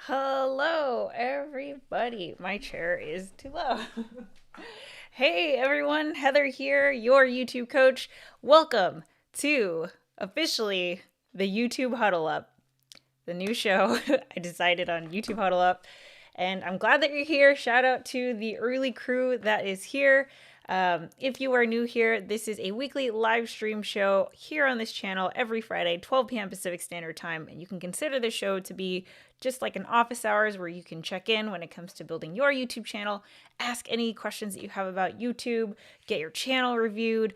Hello, everybody. My chair is too low. Hey, everyone. Heather here, your YouTube coach. Welcome to officially the YouTube Huddle Up, the new show I decided on YouTube Huddle Up. And I'm glad that you're here. Shout out to the early crew that is here. If you are new here, this is a weekly live stream show here on this channel every Friday, 12 p.m. Pacific Standard Time. And you can consider this show to be just like an office hours where you can check in when it comes to building your YouTube channel, ask any questions that you have about YouTube, get your channel reviewed,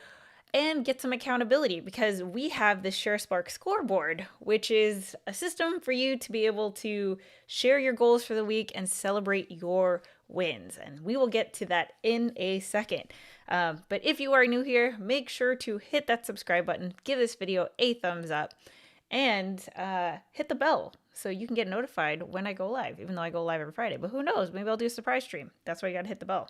and get some accountability, because we have the ShareSpark scoreboard, which is a system for you to be able to share your goals for the week and celebrate your wins. And we will get to that in a second. But if you are new here, make sure to hit that subscribe button, give this video a thumbs up, and hit the bell so you can get notified when I go live, even though I go live every Friday. But who knows? Maybe I'll do a surprise stream. That's why you got to hit the bell.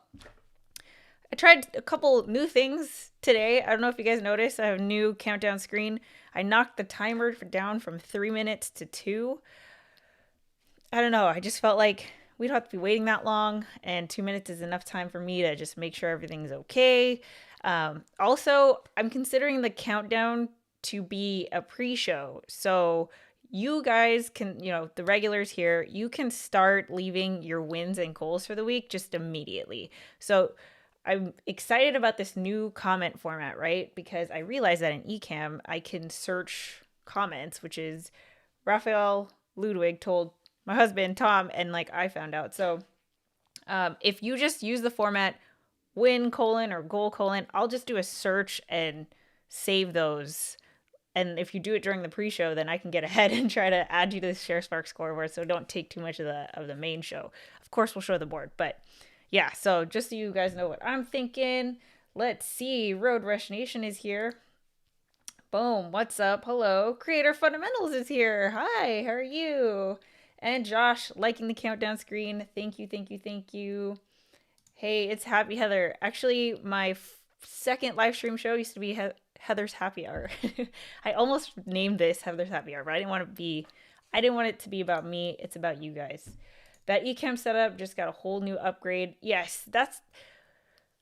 I tried a couple new things today. I don't know if you guys noticed. I have a new countdown screen. I knocked the timer down from 3 minutes to 2. I don't know. I just felt like we don't have to be waiting that long, and 2 minutes is enough time for me to just make sure everything's okay. Also, I'm considering the countdown to be a pre-show. So you guys can, the regulars here, you can start leaving your wins and goals for the week just immediately. So I'm excited about this new comment format, right? Because I realized that in Ecamm, I can search comments, which is Raphael Ludwig told my husband, Tom, and I found out. So if you just use the format win : or goal : I'll just do a search and save those. And if you do it during the pre-show, then I can get ahead and try to add you to the ShareSpark scoreboard, so don't take too much of the main show. Of course, we'll show the board, but yeah, so just so you guys know what I'm thinking. Let's see. Road Rush Nation is here. Boom. What's up? Hello. Creator Fundamentals is here. Hi. How are you? And Josh liking the countdown screen. Thank you. Thank you. Thank you. Hey, it's Happy Heather. Actually, my second live stream show used to be Heather's Happy Hour. I almost named this Heather's Happy Hour, but I didn't want it to be about me. It's about you guys. That Ecamm setup just got a whole new upgrade. Yes,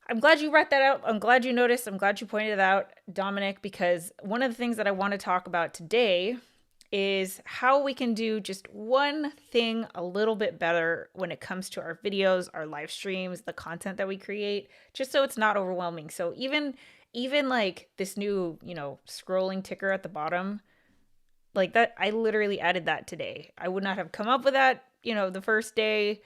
I'm glad you brought that out. I'm glad you noticed. I'm glad you pointed it out, Dominic, because one of the things that I want to talk about today is how we can do just one thing a little bit better when it comes to our videos, our live streams, the content that we create, just so it's not overwhelming. So even like this new, scrolling ticker at the bottom, like that, I literally added that today. I would not have come up with that, the first day,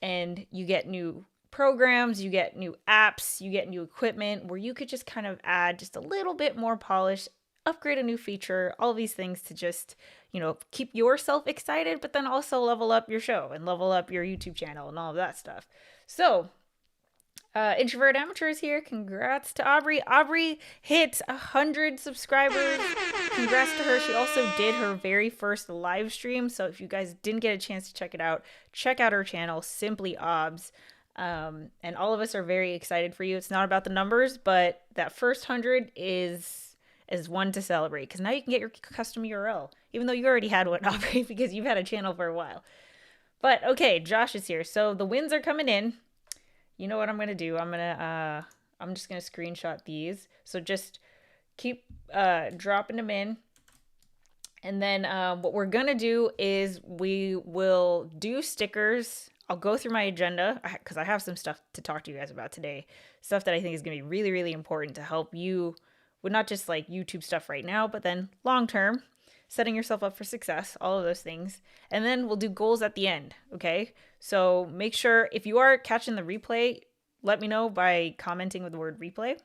and you get new programs, you get new apps, you get new equipment where you could just kind of add just a little bit more polish, upgrade a new feature, all these things to just, keep yourself excited, but then also level up your show and level up your YouTube channel and all of that stuff. So, Introvert Amateur is here. Congrats to Aubrey. Aubrey hit 100 subscribers. Congrats to her. She also did her very first live stream. So if you guys didn't get a chance to check it out, check out her channel, Simply Obs. And all of us are very excited for you. It's not about the numbers, but that first 100 is one to celebrate, because now you can get your custom URL, even though you already had one, Aubrey, because you've had a channel for a while. But okay, Josh is here. So the wins are coming in. You know what I'm going to do? I'm just going to screenshot these. So just keep dropping them in. And then what we're going to do is we will do stickers. I'll go through my agenda because I have some stuff to talk to you guys about today. Stuff that I think is going to be really, really important to help you with not just like YouTube stuff right now, but then long term, setting yourself up for success, all of those things. And then we'll do goals at the end, okay? So make sure, if you are catching the replay, let me know by commenting with the word replay.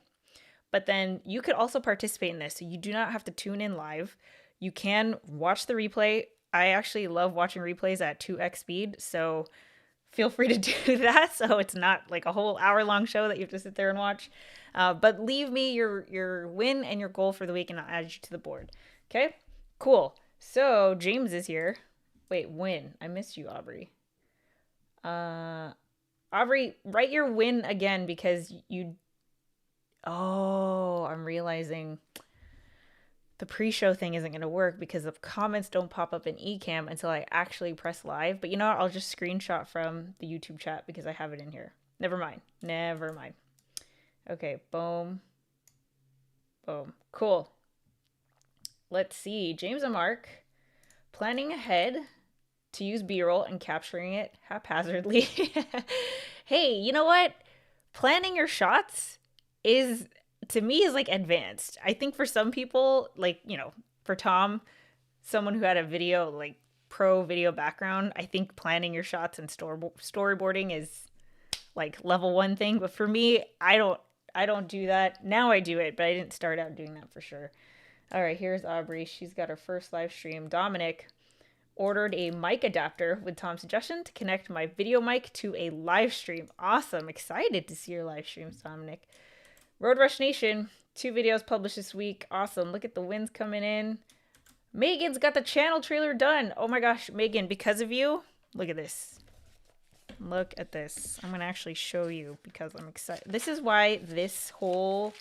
But then you could also participate in this. So you do not have to tune in live. You can watch the replay. I actually love watching replays at 2x speed, so feel free to do that. So it's not like a whole hour-long show that you have to sit there and watch. But leave me your win and your goal for the week, and I'll add you to the board. Okay? Cool. So James is here. Wait, win. I missed you, Aubrey. Aubrey, write your win again, because I'm realizing the pre-show thing isn't going to work because the comments don't pop up in Ecamm until I actually press live. But you know what? I'll just screenshot from the YouTube chat because I have it in here. Never mind. Okay, boom. Boom. Cool. Let's see. James and Mark, planning ahead to use B-roll and capturing it haphazardly. Hey, you know what? Planning your shots is, to me, is like advanced. I think for some people, like, for Tom, someone who had a video, like pro video background, I think planning your shots and storyboarding is like level 1 thing. But for me, I don't do that. Now I do it, but I didn't start out doing that for sure. All right, here's Aubrey. She's got her first live stream. Dominic ordered a mic adapter with Tom's suggestion to connect my video mic to a live stream. Awesome. Excited to see your live streams, Dominic. Road Rush Nation, 2 videos published this week. Awesome. Look at the wins coming in. Megan's got the channel trailer done. Oh my gosh, Megan, because of you, look at this. Look at this. I'm going to actually show you because I'm excited. This is why this whole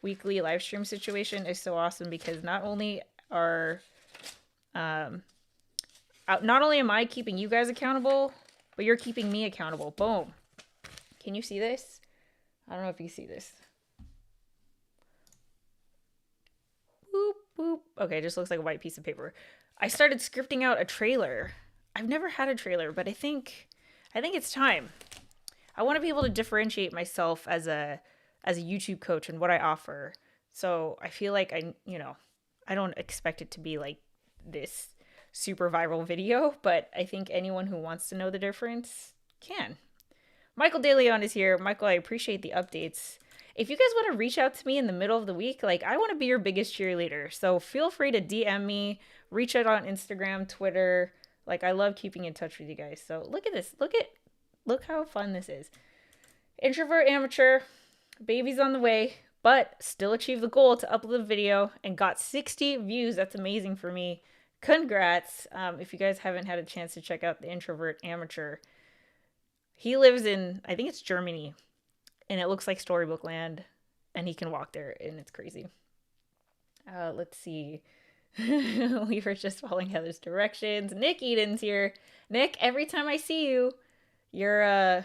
weekly live stream situation is so awesome, because not only am I keeping you guys accountable, but you're keeping me accountable. Boom. Can you see this? I don't know if you see this. Boop, boop. Okay, it just looks like a white piece of paper. I started scripting out a trailer. I've never had a trailer, but I think it's time. I want to be able to differentiate myself as a YouTube coach and what I offer. So I feel like I don't expect it to be like this super viral video, but I think anyone who wants to know the difference can. Michael DeLeon is here. Michael, I appreciate the updates. If you guys want to reach out to me in the middle of the week, like, I want to be your biggest cheerleader. So feel free to DM me, reach out on Instagram, Twitter. Like, I love keeping in touch with you guys. So look at this. Look how fun this is. Introvert Amateur, baby's on the way, but still achieved the goal to upload the video and got 60 views. That's amazing for me. Congrats. If you guys haven't had a chance to check out the Introvert Amateur, he lives in, I think it's Germany, and it looks like Storybook Land, and he can walk there, and it's crazy. Let's see. We were just following Heather's directions. Nick Eden's here. Nick, every time I see you, your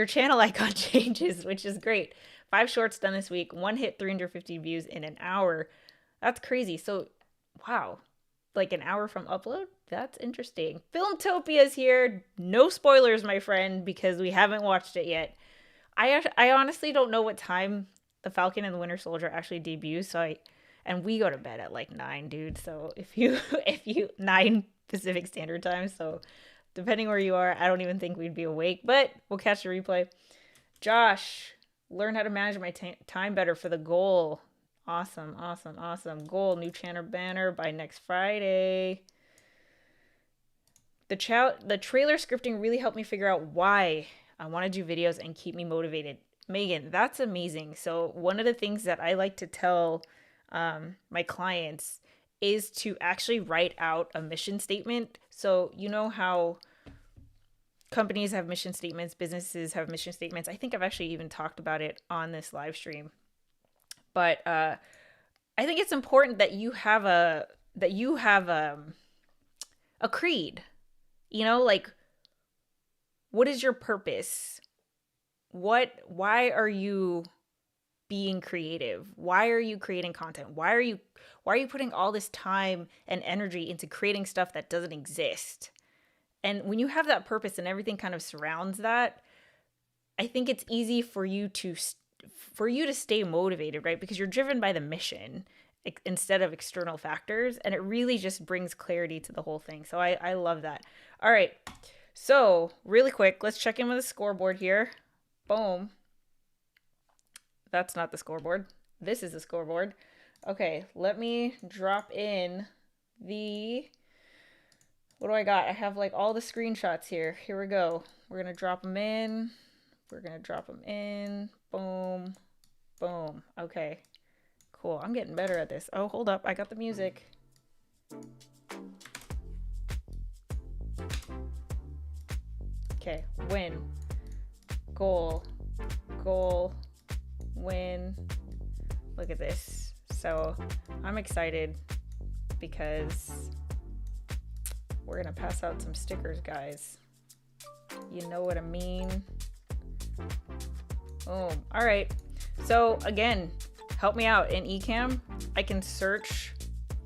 channel icon changes, which is great. 5 shorts done this week. 1 hit 350 views in an hour. That's crazy. So, wow. Like an hour from upload? That's interesting. Filmtopia's here. No spoilers, my friend, because we haven't watched it yet. I honestly don't know what time The Falcon and the Winter Soldier actually debuts, and we go to bed at like 9, dude. So if you 9 Pacific Standard Time, so Depending where you are, I don't even think we'd be awake, but we'll catch the replay. Josh, learn how to manage my time better for the goal. Awesome, awesome, awesome. Goal, new channel banner by next Friday. The trailer scripting really helped me figure out why I want to do videos and keep me motivated. Megan, that's amazing. So one of the things that I like to tell my clients is to actually write out a mission statement. So you know how companies have mission statements, businesses have mission statements. I think I've actually even talked about it on this live stream. But I think it's important that you have a creed. You know, like, what is your purpose? Why are you being creative? Why are you creating content? Why are you putting all this time and energy into creating stuff that doesn't exist? And when you have that purpose and everything kind of surrounds that, I think it's easy for you to stay motivated, right? Because you're driven by the mission instead of external factors, and it really just brings clarity to the whole thing. So I love that. All right, so really quick, let's check in with the scoreboard here. Boom. That's not the scoreboard. This is the scoreboard. Okay, let me drop in what do I got? I have like all the screenshots here. Here we go. We're gonna drop them in. Boom, boom. Okay. Cool. I'm getting better at this. Oh, hold up. I got the music. Okay. Win. Goal. Win. Look at this. So I'm excited because we're going to pass out some stickers, guys. You know what I mean? Boom. All right. So again, help me out in Ecamm. I can search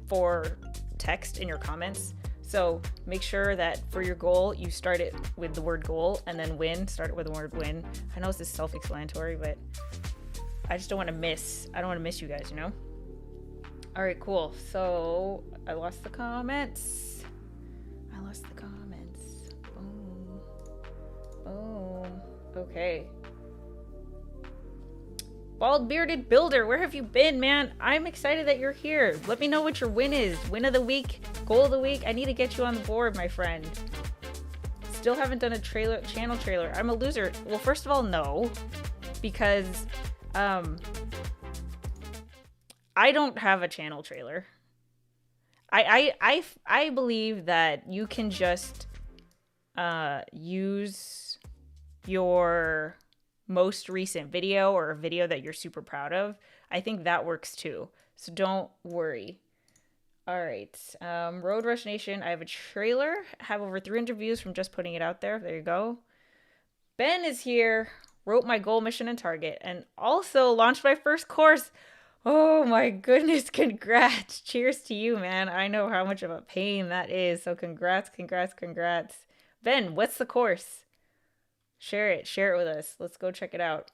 for text in your comments. So make sure that for your goal, you start it with the word goal, and then win, start it with the word win. I know this is self-explanatory, but I just don't want to miss. I don't want to miss you guys, you know? All right, cool. So I lost the comments. Boom. Boom. Okay. Bald Bearded Builder, where have you been, man? I'm excited that you're here. Let me know what your win is. Win of the week, goal of the week. I need to get you on the board, my friend. Still haven't done a channel trailer. I'm a loser. Well, first of all, no, because I don't have a channel trailer. I believe that you can just use your most recent video or a video that you're super proud of. I think that works too. So don't worry. All right. Road Rush Nation, I have a trailer. Have over 300 views from just putting it out there. There you go. Ben is here. Wrote my goal, mission, and target. And also launched my first course. Oh my goodness. Congrats. Cheers to you, man. I know how much of a pain that is. So congrats. Ben, what's the course? Share it with us. Let's go check it out.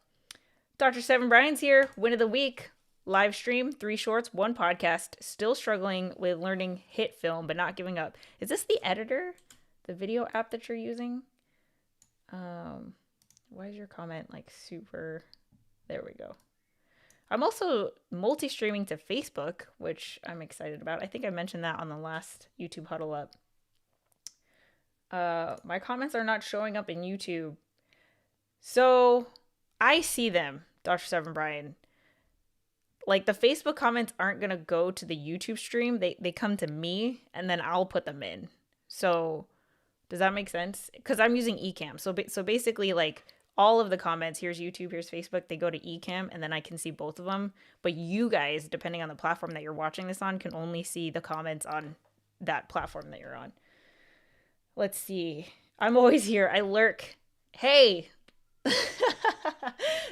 Dr. Seven Brian's here. Win of the week. Live stream, 3 shorts, 1 podcast. Still struggling with learning hit film, but not giving up. Is this the editor? The video app that you're using? Why is your comment like super? There we go. I'm also multi-streaming to Facebook, which I'm excited about. I think I mentioned that on the last YouTube Huddle up. My comments are not showing up in YouTube. So I see them, Dr. Seven Brian. Like the Facebook comments aren't going to go to the YouTube stream. They come to me and then I'll put them in. So does that make sense? Because I'm using Ecamm. So basically like all of the comments, here's YouTube, here's Facebook, they go to Ecamm and then I can see both of them. But you guys, depending on the platform that you're watching this on, can only see the comments on that platform that you're on. Let's see. I'm always here. I lurk. Hey,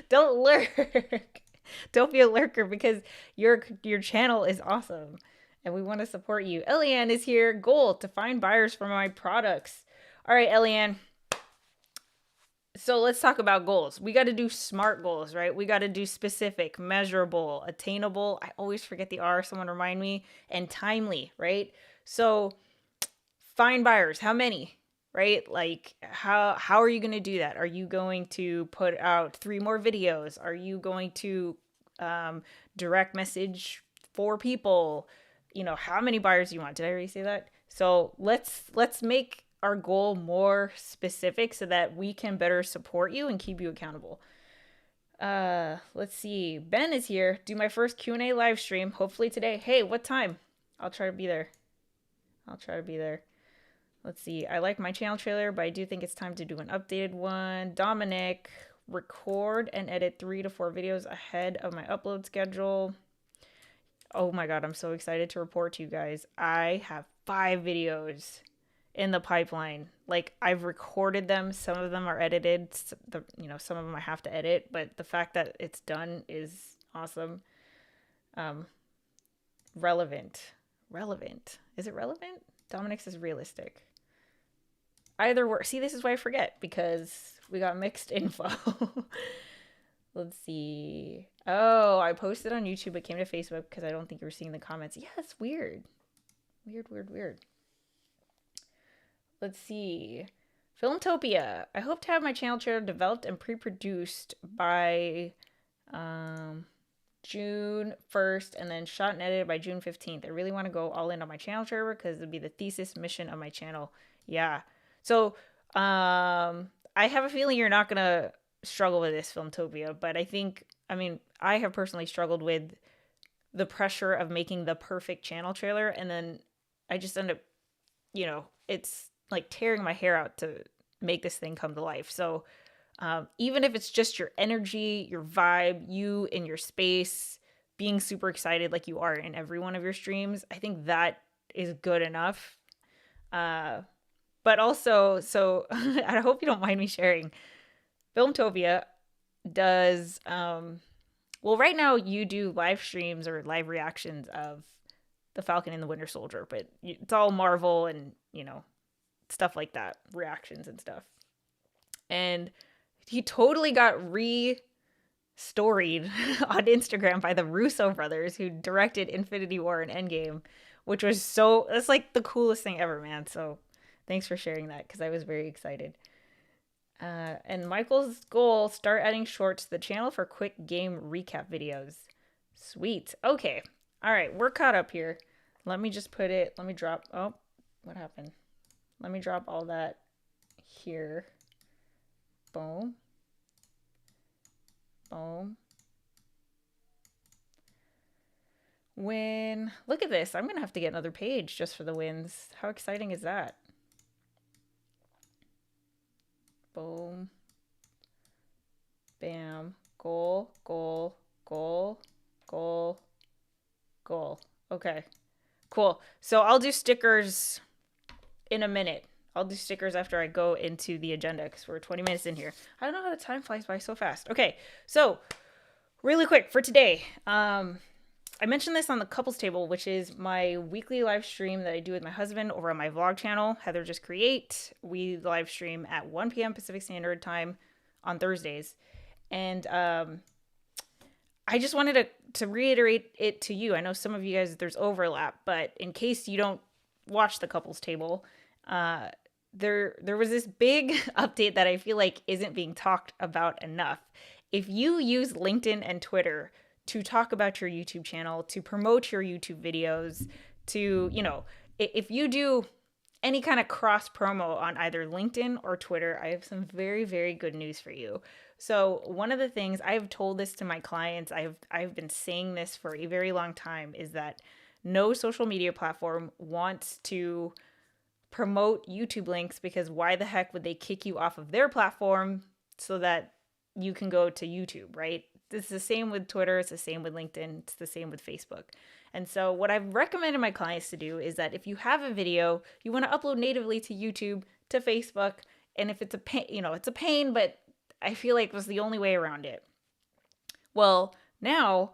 don't lurk. Don't be a lurker because your channel is awesome and we want to support you. Eliane is here. Goal to find buyers for my products. All right, Eliane. So let's talk about goals. We got to do SMART goals, right? We got to do specific, measurable, attainable. I always forget the R. Someone remind me. And timely, right? So find buyers. How many? right? Like how are you going to do that? Are you going to put out 3 more videos? Are you going to direct message 4 people? You know, how many buyers do you want? Did I already say that? So let's make our goal more specific so that we can better support you and keep you accountable. Let's see. Ben is here. Do my first Q&A live stream, hopefully today. Hey, what time? I'll try to be there. Let's see. I like my channel trailer, but I do think it's time to do an updated one. Dominic, record and edit 3 to 4 videos ahead of my upload schedule. Oh my God, I'm so excited to report to you guys. I have 5 videos in the pipeline. Like, I've recorded them. Some of them are edited. Some of them I have to edit, but the fact that it's done is awesome. Relevant. Is it relevant? Dominic says realistic. Either way. See, this is why I forget, because we got mixed info. Let's see. Oh, I posted on YouTube but came to Facebook because I don't think you were seeing the comments. Yeah, it's weird. Weird. Let's see. Filmtopia. I hope to have my channel trailer developed and pre-produced by June 1st and then shot and edited by June 15th. I really want to go all in on my channel trailer because it'll be the thesis mission of my channel. Yeah. So I have a feeling you're not going to struggle with this, Filmtopia, but I have personally struggled with the pressure of making the perfect channel trailer, and then I just end up, it's like tearing my hair out to make this thing come to life. So even if it's just your energy, your vibe, you in your space, being super excited like you are in every one of your streams, I think that is good enough. But also, so I hope you don't mind me sharing, Filmtopia does, well, right now you do live streams or live reactions of The Falcon and the Winter Soldier, but it's all Marvel and, stuff like that, reactions and stuff. And he totally got re-storied on Instagram by the Russo brothers, who directed Infinity War and Endgame, which was that's like the coolest thing ever, man. So thanks for sharing that, because I was very excited. And Michael's goal, start adding shorts to the channel for quick game recap videos. Sweet. Okay. All right. We're caught up here. Let me drop. Oh, what happened? Let me drop all that here. Boom. Win. Look at this. I'm going to have to get another page just for the wins. How exciting is that? Boom. Bam. Goal. Okay. Cool. So I'll do stickers in a minute. I'll do stickers after I go into the agenda, because we're 20 minutes in here. I don't know how the time flies by so fast. Okay. So really quick for today. I mentioned this on the couples table, which is my weekly live stream that I do with my husband over on my vlog channel, HeatherJustCreate. We live stream at 1 p.m. Pacific Standard Time on Thursdays. And I just wanted to reiterate it to you. I know some of you guys, there's overlap, but in case you don't watch the couples table, there was this big update that I feel like isn't being talked about enough. If you use LinkedIn and Twitter to talk about your YouTube channel, to promote your YouTube videos, to, if you do any kind of cross promo on either LinkedIn or Twitter, I have some very, very good news for you. So one of the things I've told this to my clients, I've been saying this for a very long time, is that no social media platform wants to promote YouTube links, because why the heck would they kick you off of their platform so that you can go to YouTube, right? It's the same with Twitter. It's the same with LinkedIn. It's the same with Facebook. And so what I've recommended my clients to do is that if you have a video, you want to upload natively to YouTube, to Facebook, and if it's a pain, it's a pain, but I feel like it was the only way around it. Well, now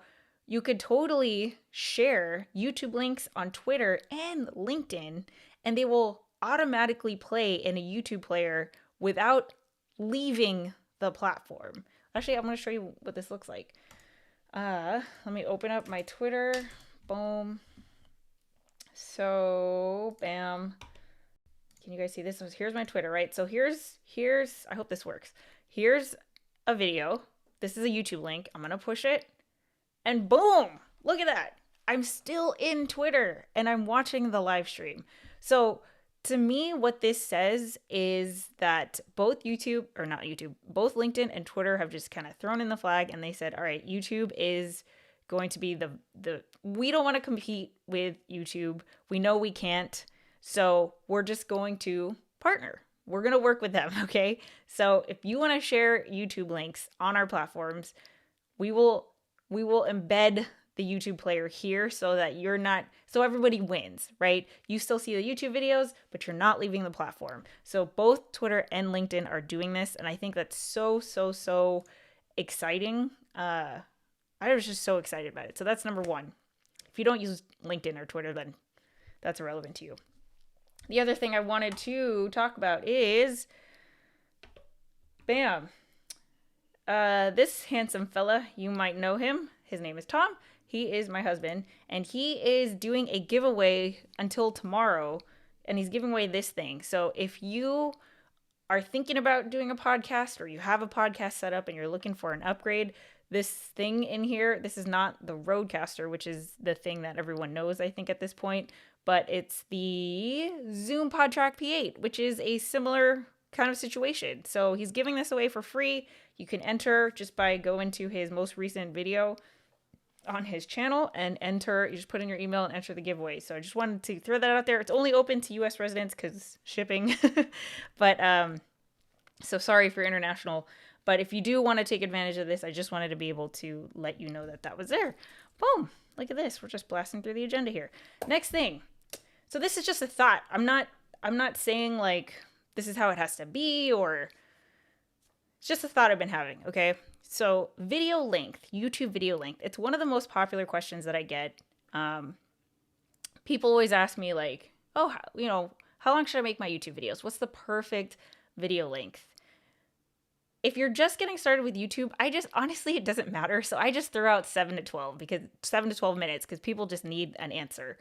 you could totally share YouTube links on Twitter and LinkedIn, and they will automatically play in a YouTube player without leaving the platform. Actually, I'm going to show you what this looks like. Let me open up my Twitter. Boom. So, bam. can you guys see this? Here's my Twitter, right? So here's, I hope this works. Here's a video. This is a YouTube link. I'm going to push it and boom, look at that. I'm still in Twitter and I'm watching the live stream. So to me, what this says is that both YouTube, or not YouTube, both LinkedIn and Twitter have just kind of thrown in the flag and they said, all right, YouTube is going to be we don't want to compete with YouTube. We know we can't. So we're just going to partner. We're going to work with them. Okay. So if you want to share YouTube links on our platforms, we will embed the YouTube player here so that so everybody wins, right? You still see the YouTube videos, but you're not leaving the platform. So both Twitter and LinkedIn are doing this. And I think that's so, so, so exciting. I was just so excited about it. So that's number one. If you don't use LinkedIn or Twitter, then that's irrelevant to you. The other thing I wanted to talk about is, bam, this handsome fella, you might know him. His name is Tom. He is my husband, and he is doing a giveaway until tomorrow, and he's giving away this thing. So if you are thinking about doing a podcast, or you have a podcast set up and you're looking for an upgrade, this thing in here, this is not the Rodecaster, which is the thing that everyone knows, I think, at this point, but it's the Zoom PodTrack P8, which is a similar kind of situation. So he's giving this away for free. You can enter just by going to his most recent video on his channel and enter. You just put in your email and enter the giveaway. So I just wanted to throw that out there. It's only open to US residents because shipping. But so sorry for international. But if you do want to take advantage of this, I just wanted to be able to let you know that that was there. Boom. Look at this. We're just blasting through the agenda here. Next thing. So this is just a thought. I'm not saying like this is how it has to be, or it's just a thought I've been having. Okay. So video length, YouTube video length. It's one of the most popular questions that I get. People always ask me like, oh, how long should I make my YouTube videos? What's the perfect video length? If you're just getting started with YouTube, honestly, it doesn't matter. So I just throw out 7 to 12 minutes because people just need an answer.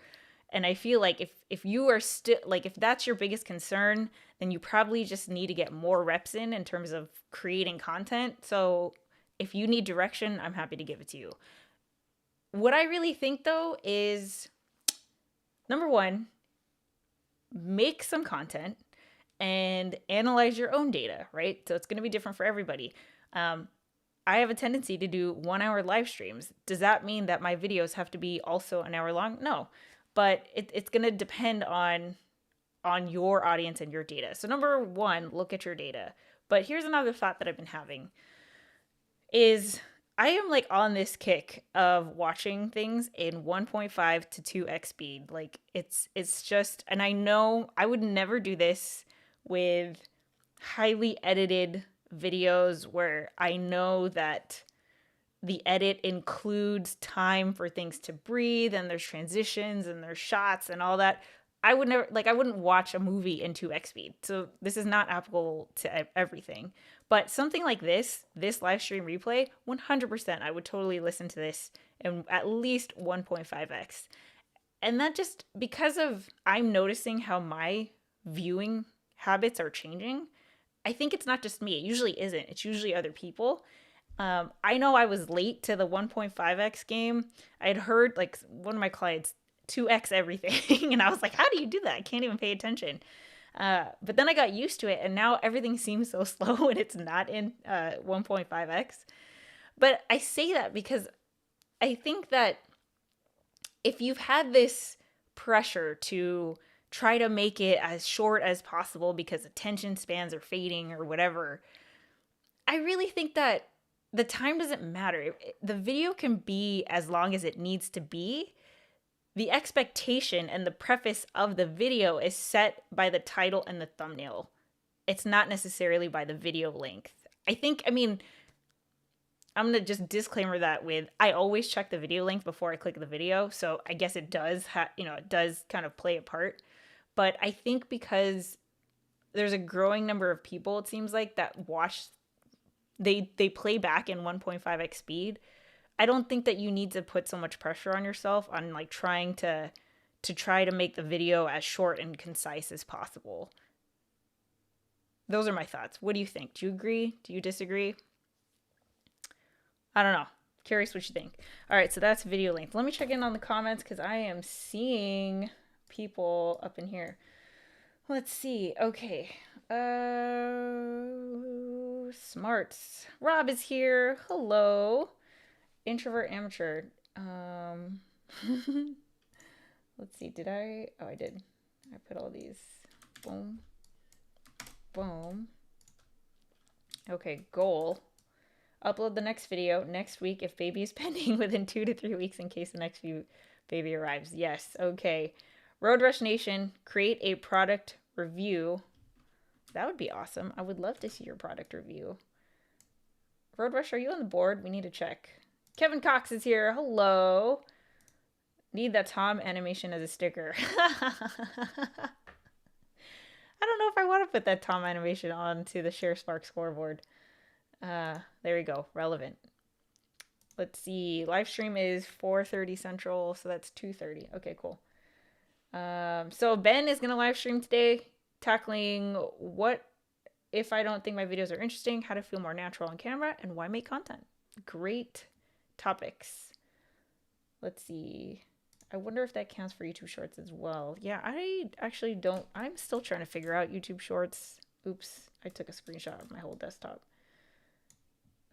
And I feel like if you are still, like, if that's your biggest concern, then you probably just need to get more reps in terms of creating content. So if you need direction, I'm happy to give it to you. What I really think, though, is, number one, make some content and analyze your own data, right? So it's going to be different for everybody. I have a tendency to do 1-hour live streams. Does that mean that my videos have to be also an hour long? No, but it's going to depend on your audience and your data. So number one, look at your data. But here's another thought that I've been having is I am like on this kick of watching things in 1.5 to 2x speed. Like it's just, and I know I would never do this with highly edited videos where I know that the edit includes time for things to breathe and there's transitions and there's shots and all that. I wouldn't watch a movie in 2x speed. So this is not applicable to everything. But something like this live stream replay, 100%, I would totally listen to this in at least 1.5x. And that just because of I'm noticing how my viewing habits are changing. I think it's not just me. It usually isn't. It's usually other people. I know I was late to the 1.5x game. I had heard like one of my clients 2x everything. And I was like, how do you do that? I can't even pay attention. But then I got used to it. And now everything seems so slow when it's not in 1.5x. But I say that because I think that if you've had this pressure to try to make it as short as possible because attention spans are fading or whatever, I really think that the time doesn't matter. The video can be as long as it needs to be. The expectation and the preface of the video is set by the title and the thumbnail. It's not necessarily by the video length. I'm going to just disclaimer that with, I always check the video length before I click the video. So I guess it does it does kind of play a part. But I think because there's a growing number of people, it seems like, that watch, they play back in 1.5x speed. I don't think that you need to put so much pressure on yourself on like trying to make the video as short and concise as possible. Those are my thoughts. What do you think? Do you agree? Do you disagree? I don't know. Curious what you think. All right, so that's video length. Let me check in on the comments because I am seeing people up in here. Let's see. Okay. Smarts. Rob is here. Hello. Introvert amateur. Let's see. Did I? Oh, I did. I put all these. Boom. Boom. Okay, goal. Upload the next video next week if baby is pending within 2 to 3 weeks in case the next baby arrives. Yes, okay. Road Rush Nation, create a product review. That would be awesome. I would love to see your product review. Road Rush, are you on the board? We need to check. Kevin Cox is here. Hello. Need that Tom animation as a sticker. I don't know if I want to put that Tom animation onto the Share Spark scoreboard. There we go. Relevant. Let's see. Live stream is 4:30 Central, so that's 2:30. Okay, cool. So Ben is going to live stream today, tackling what if I don't think my videos are interesting, how to feel more natural on camera, and why make content. Great topics. Let's see. I wonder if that counts for YouTube Shorts as well. Yeah, I actually don't. I'm still trying to figure out YouTube Shorts. Oops, I took a screenshot of my whole desktop.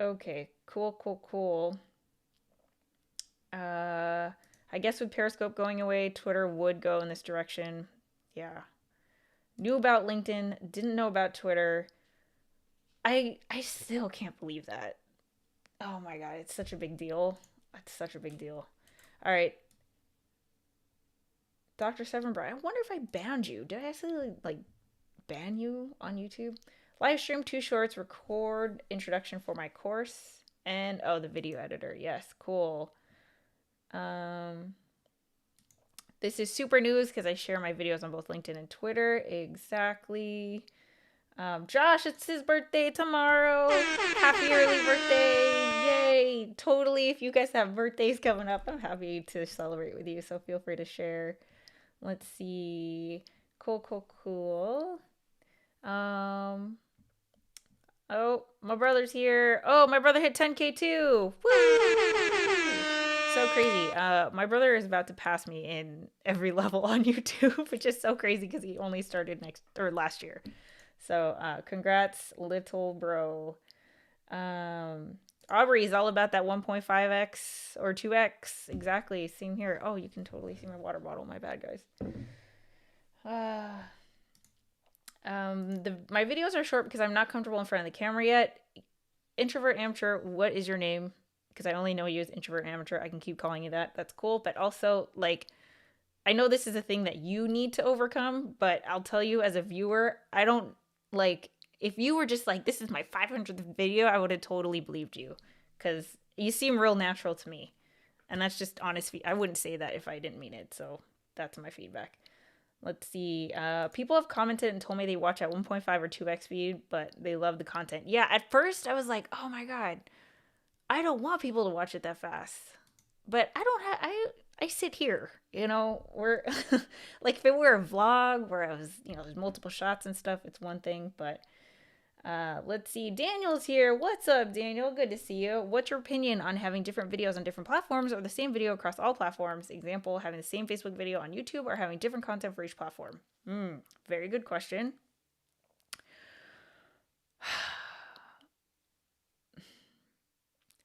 Okay, cool. I guess with Periscope going away, Twitter would go in this direction. Yeah. Knew about LinkedIn, didn't know about Twitter. I still can't believe that. Oh my god, it's such a big deal. It's such a big deal. All right. Dr. Severin Brian, I wonder if I banned you. Did I actually ban you on YouTube? Live stream 2 shorts, record introduction for my course, and the video editor. Yes, cool. This is super news because I share my videos on both LinkedIn and Twitter. Exactly. Josh, it's his birthday tomorrow. Happy early birthday. Yay. Totally. If you guys have birthdays coming up, I'm happy to celebrate with you. So feel free to share. Let's see. Cool. Oh, my brother's here. Oh, my brother hit 10K too. Woo! So crazy. My brother is about to pass me in every level on YouTube, which is so crazy because he only started last year. So congrats, little bro. Aubrey is all about that 1.5x or 2x. Exactly. Same here. Oh, you can totally see my water bottle. My bad, guys. My videos are short because I'm not comfortable in front of the camera yet. Introvert amateur, what is your name? Because I only know you as introvert amateur. I can keep calling you that. That's cool. But also, I know this is a thing that you need to overcome, but I'll tell you as a viewer, I don't if you were just this is my 500th video, I would have totally believed you because you seem real natural to me. And that's just honest. I wouldn't say that if I didn't mean it. So that's my feedback. Let's see. People have commented and told me they watch at 1.5 or 2x speed, but they love the content. Yeah, at first I was like, oh my God, I don't want people to watch it that fast. But I sit here, we're if it were a vlog where I was, there's multiple shots and stuff, it's one thing, but let's see. Daniel's here. What's up, Daniel? Good to see you. What's your opinion on having different videos on different platforms or the same video across all platforms? Example, having the same Facebook video on YouTube or having different content for each platform? Very good question.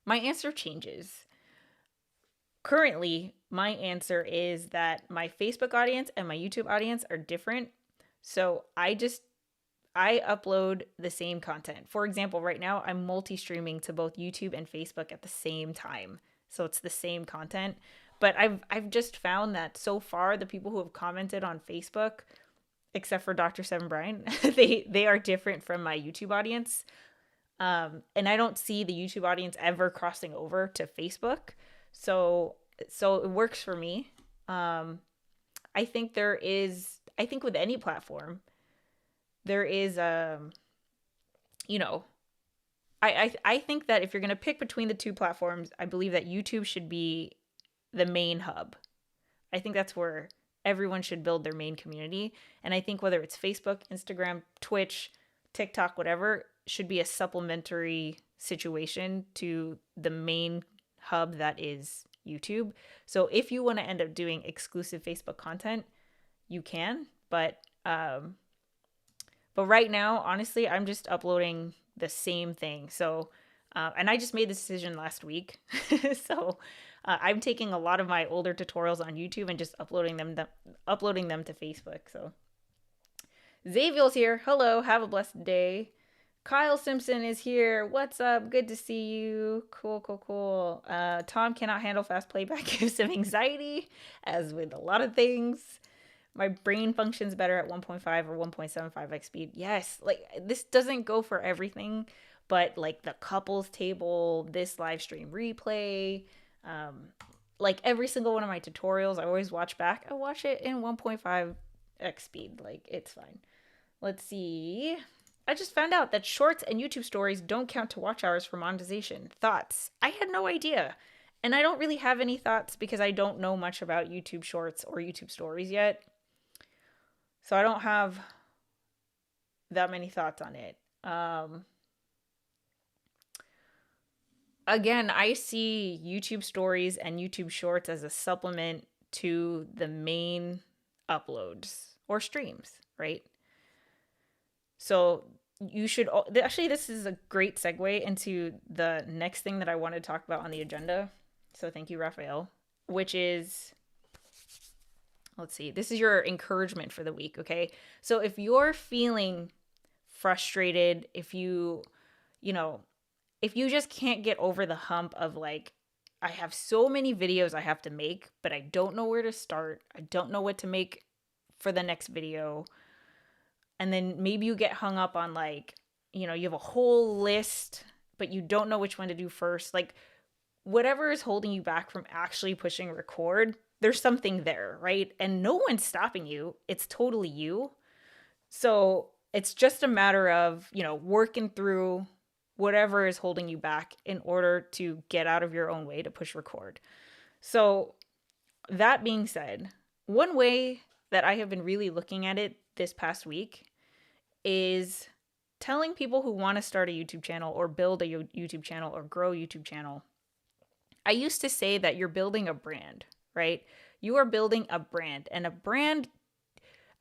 My answer changes. Currently, my answer is that my Facebook audience and my YouTube audience are different. So I upload the same content. For example, right now I'm multi-streaming to both YouTube and Facebook at the same time. So it's the same content. But I've just found that so far the people who have commented on Facebook, except for Dr. Seven Brian, they are different from my YouTube audience. And I don't see the YouTube audience ever crossing over to Facebook. So it works for me. I think with any platform, there is I think that if you're going to pick between the two platforms, I believe that YouTube should be the main hub. I think that's where everyone should build their main community. And I think whether it's Facebook, Instagram, Twitch, TikTok, whatever, should be a supplementary situation to the main hub that is YouTube. So if you want to end up doing exclusive Facebook content, you can, but right now, honestly, I'm just uploading the same thing. So and I just made the decision last week. So I'm taking a lot of my older tutorials on YouTube and just uploading them to Facebook. So Xavier's here. Hello, have a blessed day. Kyle Simpson is here. What's up? Good to see you. Cool. Tom cannot handle fast playback, gives him anxiety, as with a lot of things. My brain functions better at 1.5 or 1.75x speed. Yes, like this doesn't go for everything, but like the couples table, this live stream replay, like every single one of my tutorials, I always watch back. I watch it in 1.5x speed. Like it's fine. Let's see. I just found out that shorts and YouTube stories don't count to watch hours for monetization. Thoughts? I had no idea. And I don't really have any thoughts because I don't know much about YouTube shorts or YouTube stories yet. So I don't have that many thoughts on it. Again, I see YouTube stories and YouTube shorts as a supplement to the main uploads or streams, right? So you should, actually, this is a great segue into the next thing that I want to talk about on the agenda. So thank you, Raphael, which is, let's see, this is your encouragement for the week, okay? So if you're feeling frustrated, if you just can't get over the hump of like, I have so many videos I have to make, but I don't know where to start. I don't know what to make for the next video. And then maybe you get hung up on like, you have a whole list, but you don't know which one to do first. Like whatever is holding you back from actually pushing record, there's something there, right? And no one's stopping you. It's totally you. So it's just a matter of, working through whatever is holding you back in order to get out of your own way to push record. So that being said, one way that I have been really looking at it this past week is telling people who want to start a YouTube channel or build a YouTube channel or grow a YouTube channel. I used to say that you're building a brand, right? You are building a brand, and a brand,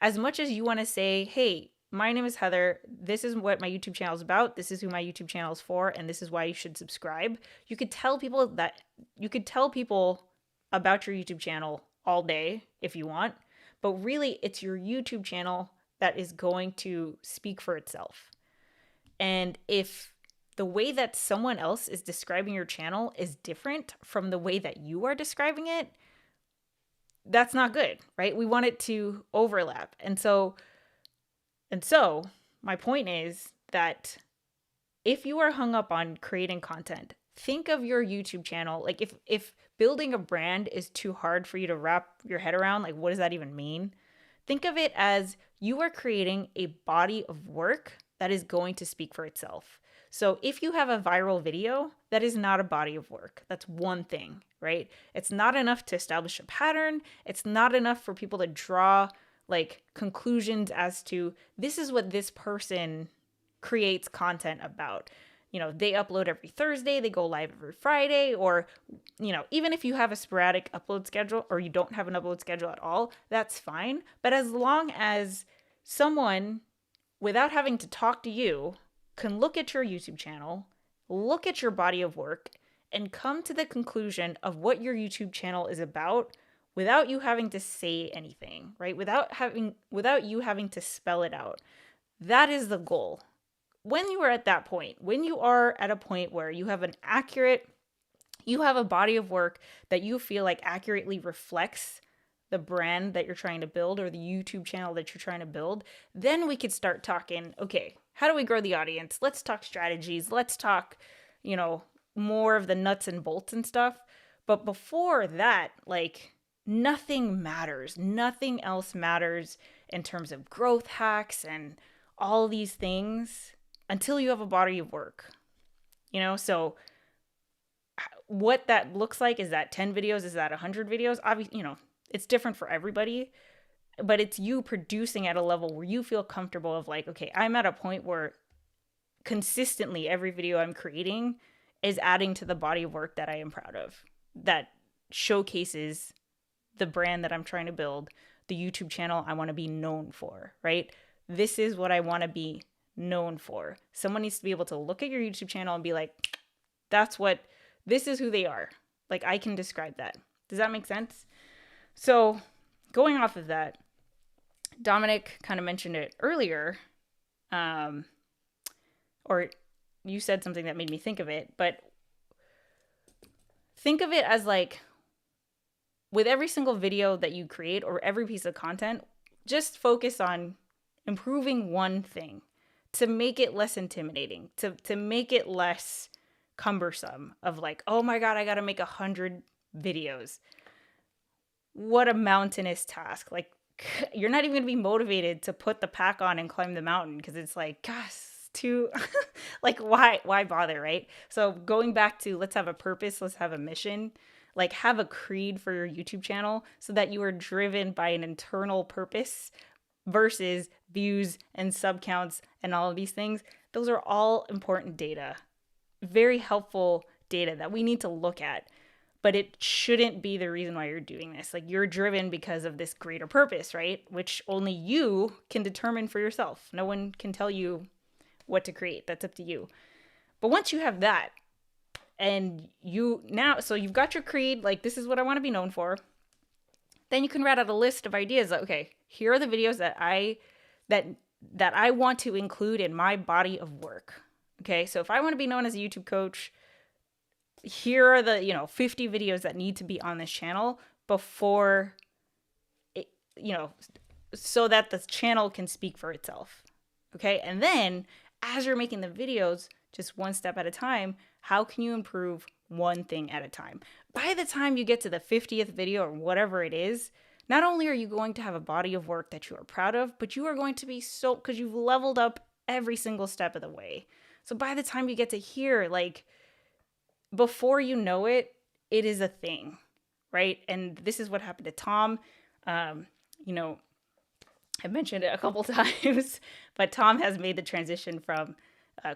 as much as you want to say, hey, my name is Heather, this is what my YouTube channel is about, this is who my YouTube channel is for, and this is why you should subscribe. You could tell people about your YouTube channel all day if you want, but really it's your YouTube channel that is going to speak for itself. And if the way that someone else is describing your channel is different from the way that you are describing it, that's not good, right? We want it to overlap. And so my point is that if you are hung up on creating content, think of your YouTube channel. Like if building a brand is too hard for you to wrap your head around, like what does that even mean? Think of it as you are creating a body of work that is going to speak for itself. So if you have a viral video, that is not a body of work. That's one thing, right? It's not enough to establish a pattern. It's not enough for people to draw like conclusions as to this is what this person creates content about. They upload every Thursday, they go live every Friday, or, even if you have a sporadic upload schedule or you don't have an upload schedule at all, that's fine. But as long as someone, without having to talk to you, can look at your YouTube channel, look at your body of work, and come to the conclusion of what your YouTube channel is about without you having to say anything, right? Without you having to spell it out. That is the goal. When you are at that point, when you are at a point where you have a body of work that you feel like accurately reflects the brand that you're trying to build or the YouTube channel that you're trying to build, then we could start talking, okay, how do we grow the audience? Let's talk strategies. Let's talk, more of the nuts and bolts and stuff. But before that, like, nothing matters. Nothing else matters in terms of growth hacks and all these things until you have a body of work. So what that looks like, is that 10 videos? Is that 100 videos? Obviously, it's different for everybody, but it's you producing at a level where you feel comfortable of like, okay, I'm at a point where consistently every video I'm creating is adding to the body of work that I am proud of, that showcases the brand that I'm trying to build, the YouTube channel I want to be known for, right? This is what I want to be known for. Someone needs to be able to look at your YouTube channel and be like, this is who they are. Like, I can describe that. Does that make sense? So going off of that, Dominic kind of mentioned it earlier, or you said something that made me think of it, but think of it as like, with every single video that you create or every piece of content, just focus on improving one thing to make it less intimidating, to make it less cumbersome of like, oh my God, I got to make 100 videos. What a mountainous task. Like, you're not even going to be motivated to put the pack on and climb the mountain because it's like, gosh, too, like, why bother, right? So going back to, let's have a purpose, let's have a mission, like have a creed for your YouTube channel so that you are driven by an internal purpose versus views and sub counts and all of these things. Those are all important data, very helpful data that we need to look at, but it shouldn't be the reason why you're doing this. Like, you're driven because of this greater purpose, right? Which only you can determine for yourself. No one can tell you what to create. That's up to you. But once you have that, and so you've got your creed, like, this is what I want to be known for. Then you can write out a list of ideas. Like, okay, here are the videos that I want to include in my body of work. Okay, so if I want to be known as a YouTube coach, here are the 50 videos that need to be on this channel before it, so that the channel can speak for itself. Okay, and then as you're making the videos, just one step at a time, how can you improve one thing at a time? By the time you get to the 50th video or whatever it is, not only are you going to have a body of work that you are proud of, but you are going to be because you've leveled up every single step of the way. So by the time you get to here, like, before you know it, it is a thing, right? And this is what happened to Tom. I mentioned it a couple times, but Tom has made the transition from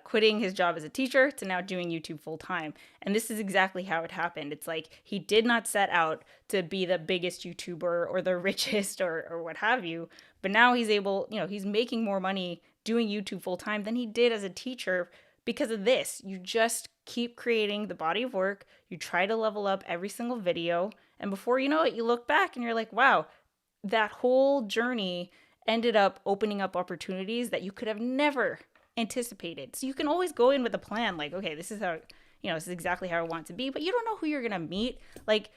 quitting his job as a teacher to now doing YouTube full time. And this is exactly how it happened. It's like, he did not set out to be the biggest YouTuber or the richest or what have you, but now he's able, he's making more money doing YouTube full time than he did as a teacher because of this. You just keep creating the body of work. You try to level up every single video. And before you know it, you look back and you're like, wow, that whole journey ended up opening up opportunities that you could have never anticipated. So you can always go in with a plan, like, okay, this is how, this is exactly how I want it to be, but you don't know who you're going to meet. Like,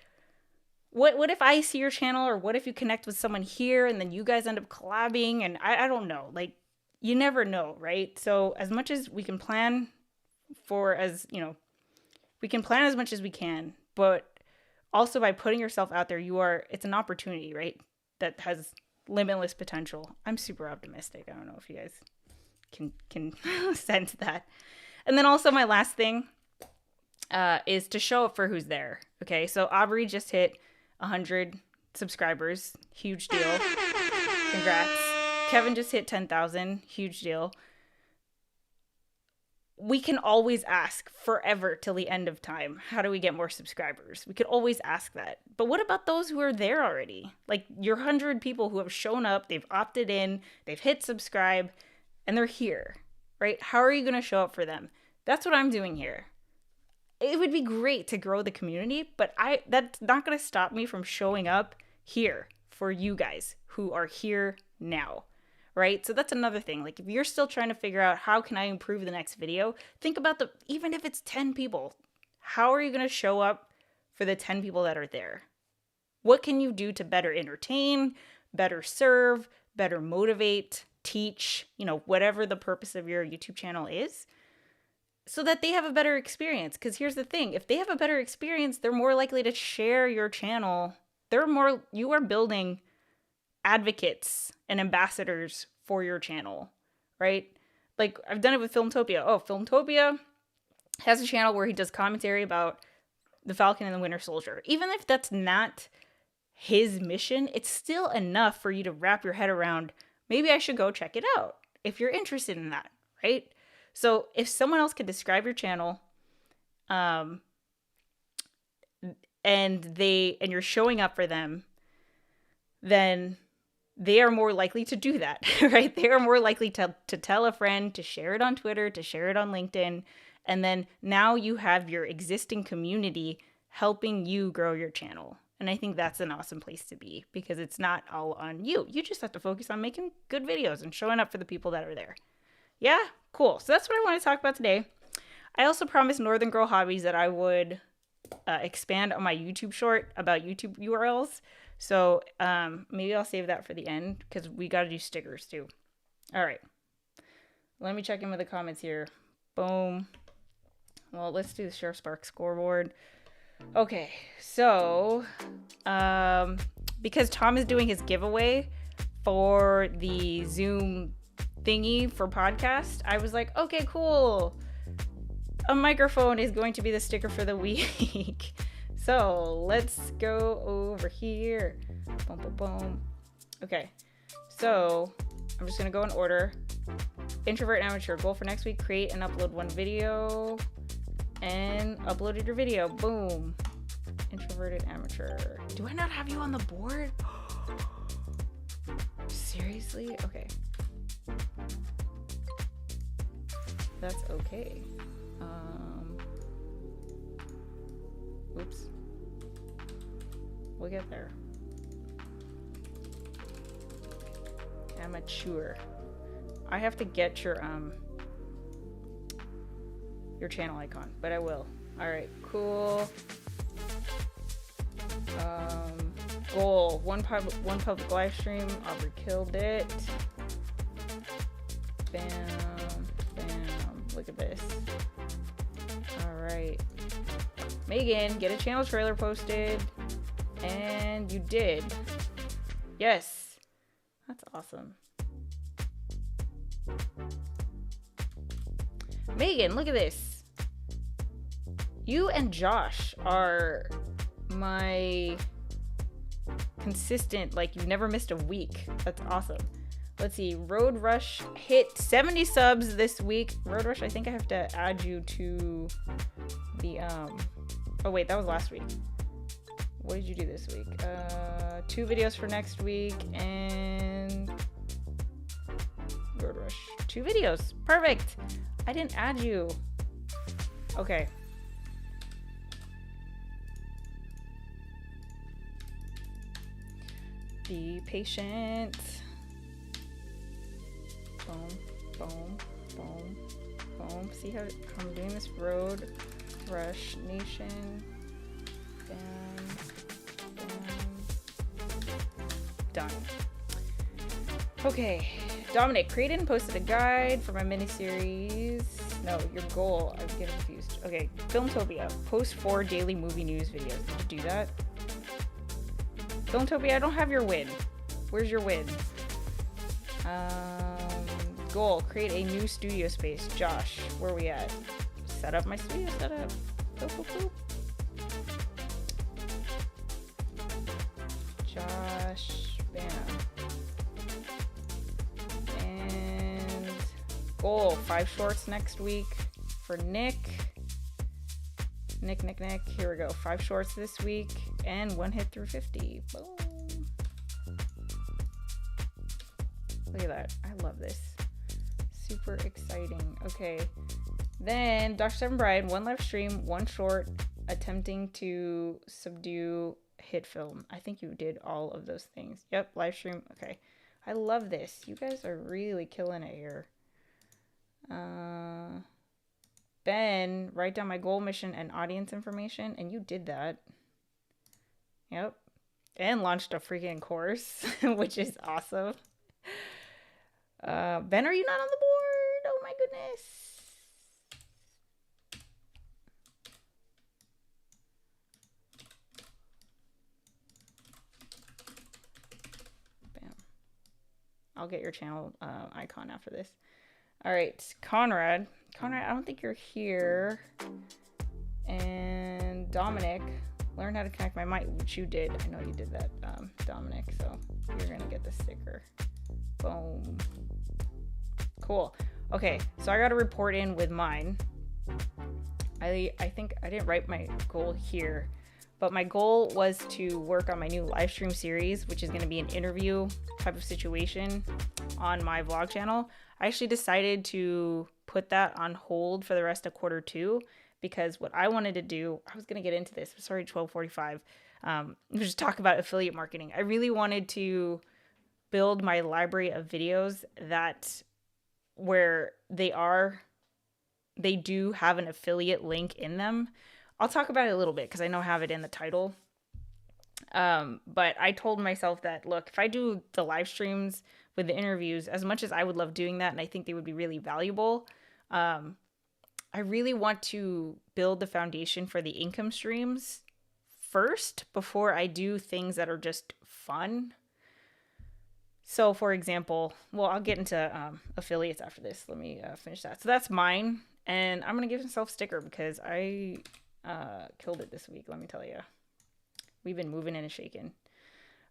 what if I see your channel, or what if you connect with someone here and then you guys end up collabing, and I don't know, like, you never know, right? So as much as we can plan we can plan as much as we can, but also by putting yourself out there, it's an opportunity, right? That has limitless potential. I'm super optimistic. I don't know if you guys can sense that. And then also my last thing is to show up for who's there. Okay, so Aubrey just hit 100 subscribers. Huge deal. Congrats. Kevin just hit 10,000. Huge deal. We can always ask forever till the end of time, how do we get more subscribers? We could always ask that. But what about those who are there already? Like, your 100 people who have shown up, they've opted in, they've hit subscribe, and they're here, right? How are you going to show up for them? That's what I'm doing here. It would be great to grow the community, but that's not going to stop me from showing up here for you guys who are here now, right? So that's another thing. Like, if you're still trying to figure out how can I improve the next video, think about even if it's 10 people, how are you going to show up for the 10 people that are there? What can you do to better entertain, better serve, better motivate, teach, whatever the purpose of your YouTube channel is, so that they have a better experience? Because here's the thing, if they have a better experience, they're more likely to share your channel. You are building advocates and ambassadors for your channel, right? Like, I've done it with Filmtopia. Filmtopia has a channel where he does commentary about the Falcon and the Winter Soldier. Even if that's not his mission, it's still enough for you to wrap your head around, maybe I should go check it out if you're interested in that, right? So if someone else can describe your channel, and you're showing up for them, then they are more likely to do that, right? They are more likely to tell a friend, to share it on Twitter, to share it on LinkedIn. And then now you have your existing community helping you grow your channel. And I think that's an awesome place to be, because it's not all on you. You just have to focus on making good videos and showing up for the people that are there. Yeah, cool. So that's what I want to talk about today. I also promised Northern Girl Hobbies that I would expand on my YouTube short about YouTube URLs. So maybe I'll save that for the end, because we got to do stickers too. All right. Let me check in with the comments here. Boom. Well, let's do the Sheriff Spark scoreboard. Okay, so because Tom is doing his giveaway for the Zoom thingy for podcast, I was like, okay, cool. A microphone is going to be the sticker for the week. So let's go over here. Boom, boom, boom. Okay, so I'm just gonna go in order. Introvert and amateur. Goal for next week: create and upload one video. And uploaded your video. Boom. Introverted amateur. Do I not have you on the board? Seriously? Okay. That's okay. Oops. We'll get there. Amateur. I have to get your channel icon, but I will. All right, cool. Goal: one public live stream. Aubrey killed it. Bam, bam. Look at this. All right, Megan, get a channel trailer posted, and you did. Yes, that's awesome. Megan, look at this. You and Josh are my consistent, like, you've never missed a week. That's awesome. Let's see. Road Rush hit 70 subs this week. Road Rush, I think I have to add you to the, oh wait, that was last week. What did you do this week? 2 videos for next week, and Road Rush. 2 videos. Perfect. I didn't add you. Okay. Be patient. Boom, boom, boom, boom. See how I'm doing this? Road Rush Nation. Bam, bam. Done. Okay. Dominic created and posted a guide for my mini-series. No, your goal. I'm getting confused. Okay, Filmtopia. Post 4 daily movie news videos. Did you do that? Filmtopia, I don't have your win. Where's your win? Goal. Create a new studio space. Josh, where are we at? Set up my studio setup. Boop, boop, boop. Josh, bam. Goal: 5 shorts next week for Nick. Nick. Here we go. 5 shorts this week and 1 hit through 50. Boom. Look at that. I love this. Super exciting. Okay. Then Dr. Seven Bride, 1 live stream, 1 short, attempting to subdue hit film. I think you did all of those things. Yep, live stream. Okay. I love this. You guys are really killing it here. Ben, write down my goal, mission, and audience information, and you did that. Yep. And launched a freaking course, which is awesome. Ben, are you not on the board? Oh my goodness. Bam. I'll get your channel icon after this. All right, Conrad, I don't think you're here. And Dominic, learn how to connect my mic, which you did. I know you did that, Dominic, so you're gonna get the sticker. Boom. Cool. Okay, so I got to report in with mine. I think I didn't write my goal here, but my goal was to work on my new live stream series, which is going to be an interview type of situation on my vlog channel. I actually decided to put that on hold for the rest of Q2 because what I wanted to do, I was going to get into this, sorry, 12:45, just talk about affiliate marketing. I really wanted to build my library of videos that where they do have an affiliate link in them. I'll talk about it a little bit because I know I have it in the title. But I told myself that, look, if I do the live streams with the interviews, as much as I would love doing that, and I think they would be really valuable, I really want to build the foundation for the income streams first before I do things that are just fun. So, for example, well, I'll get into affiliates after this. Let me finish that. So that's mine. And I'm going to give myself a sticker because I killed it this week, let me tell you. We've been moving and shaking.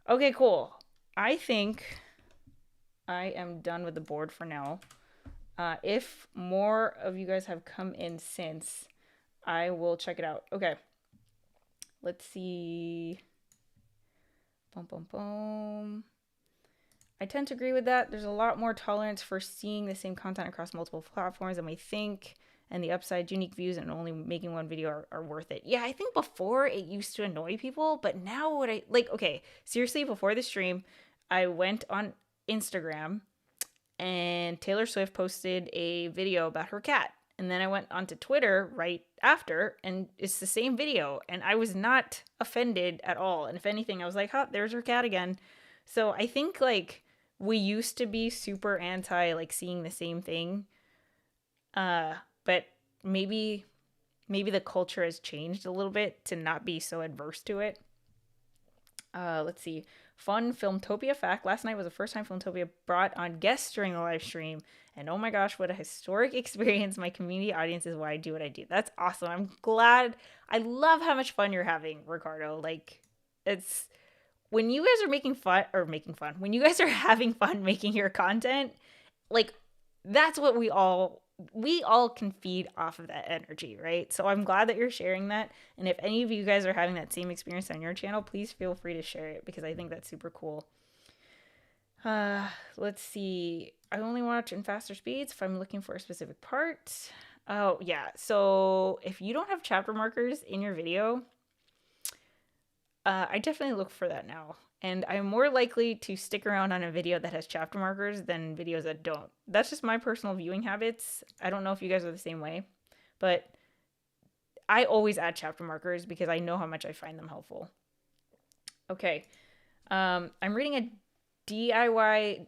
Okay, cool. I think I am done with the board for now. If more of you guys have come in since, I will check it out. Okay. Let's see. Boom, boom, boom. I tend to agree with that. There's a lot more tolerance for seeing the same content across multiple platforms than we think, and the upside, unique views, and only making one video are worth it. Yeah, I think before it used to annoy people, but now what okay, seriously, before the stream, I went on Instagram and Taylor Swift posted a video about her cat. And then I went onto Twitter right after, and it's the same video, and I was not offended at all. And if anything, I was like, huh, there's her cat again. So I think, like, we used to be super anti, like, seeing the same thing. But maybe the culture has changed a little bit to not be so adverse to it. Let's see. Fun Filmtopia fact. Last night was the first time Filmtopia brought on guests during the live stream. And oh my gosh, what a historic experience. My community audience is why I do what I do. That's awesome. I'm glad. I love how much fun you're having, Ricardo. Like, it's... when you guys are when you guys are having fun making your content, like, that's what we all can feed off of that energy, right? So I'm glad that you're sharing that. And if any of you guys are having that same experience on your channel, please feel free to share it because I think that's super cool. Let's see. I only watch in faster speeds if I'm looking for a specific part. Oh, yeah. So if you don't have chapter markers in your video, I definitely look for that now. And I'm more likely to stick around on a video that has chapter markers than videos that don't. That's just my personal viewing habits. I don't know if you guys are the same way, but I always add chapter markers because I know how much I find them helpful. Okay. I'm reading a DIY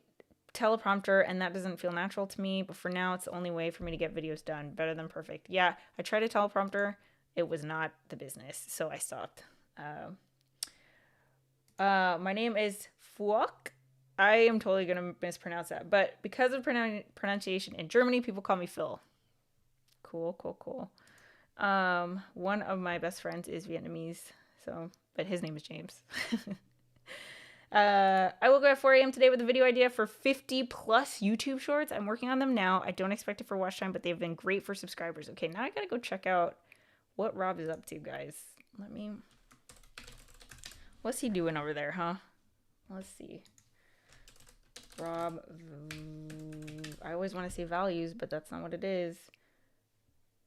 teleprompter and that doesn't feel natural to me, but for now it's the only way for me to get videos done. Better than perfect. Yeah, I tried a teleprompter. It was not the business, so I stopped. My name is Fuok. I am totally going to mispronounce that, but because of pronunciation in Germany, people call me Phil. Cool, cool, cool. One of my best friends is Vietnamese, but his name is James. I woke up at 4 a.m. today with a video idea for 50 plus YouTube shorts. I'm working on them now. I don't expect it for watch time, but they've been great for subscribers. Okay, now I gotta go check out what Rob is up to, guys. What's he doing over there, huh? Let's see. Rob, I always want to say values, but that's not what it is.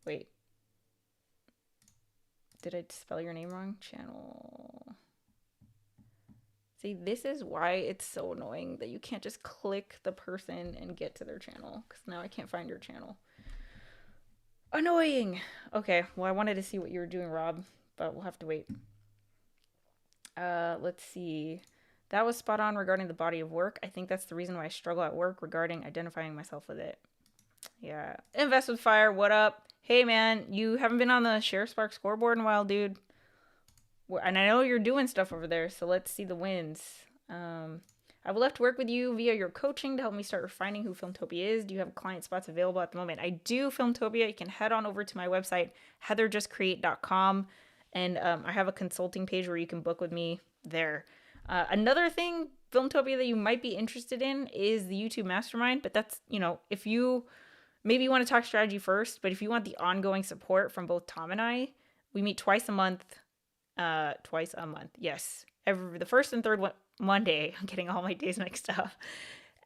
Wait. Did I spell your name wrong? Channel. See, this is why it's so annoying that you can't just click the person and get to their channel, because now I can't find your channel. Annoying. Okay, well, I wanted to see what you were doing, Rob, but we'll have to wait. Let's see. That was spot on regarding the body of work. I think that's the reason why I struggle at work regarding identifying myself with it. Yeah. Invest with Fire, what up? Hey, man, you haven't been on the Share Spark scoreboard in a while, dude. And I know you're doing stuff over there, so let's see the wins. I would love to work with you via your coaching to help me start refining who Filmtopia is. Do you have client spots available at the moment? I do, Filmtopia. You can head on over to my website, HeatherJustCreate.com. And I have a consulting page where you can book with me there. Another thing, Filmtopia, that you might be interested in is the YouTube Mastermind. But that's, if you maybe you want to talk strategy first, but if you want the ongoing support from both Tom and I, we meet twice a month. Yes. The first and third Monday, I'm getting all my days mixed up,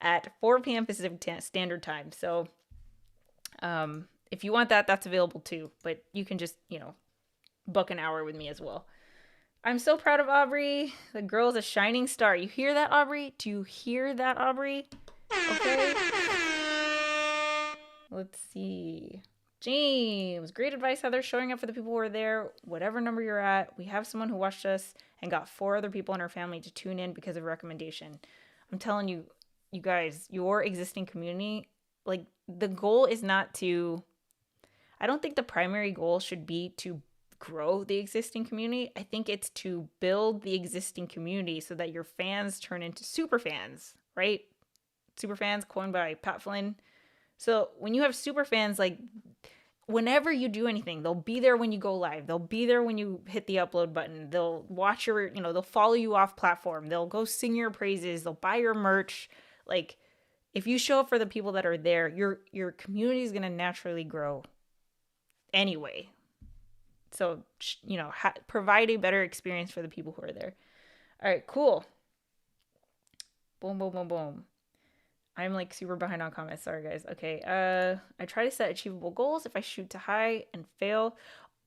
at 4 p.m. Pacific Standard Time. So if you want that, that's available too. But you can just, book an hour with me as well. I'm so proud of Aubrey. The girl's a shining star. You hear that, Aubrey? Do you hear that, Aubrey? Okay. Let's see. James, great advice, Heather. Showing up for the people who are there, whatever number you're at. We have someone who watched us and got 4 other people in our family to tune in because of recommendation. I'm telling you, you guys, your existing community, like, the goal is not to, I don't think the primary goal should be to grow the existing community. I think it's to build the existing community so that your fans turn into super fans, right? Super fans coined by Pat Flynn. So when you have super fans, like, whenever you do anything, they'll be there when you go live. They'll be there when you hit the upload button. They'll watch your, they'll follow you off platform. They'll go sing your praises. They'll buy your merch. Like, if you show up for the people that are there, your community is going to naturally grow anyway. So, provide a better experience for the people who are there. All right, cool. Boom, boom, boom, boom. I'm like super behind on comments. Sorry, guys. Okay. I try to set achievable goals. If I shoot too high and fail.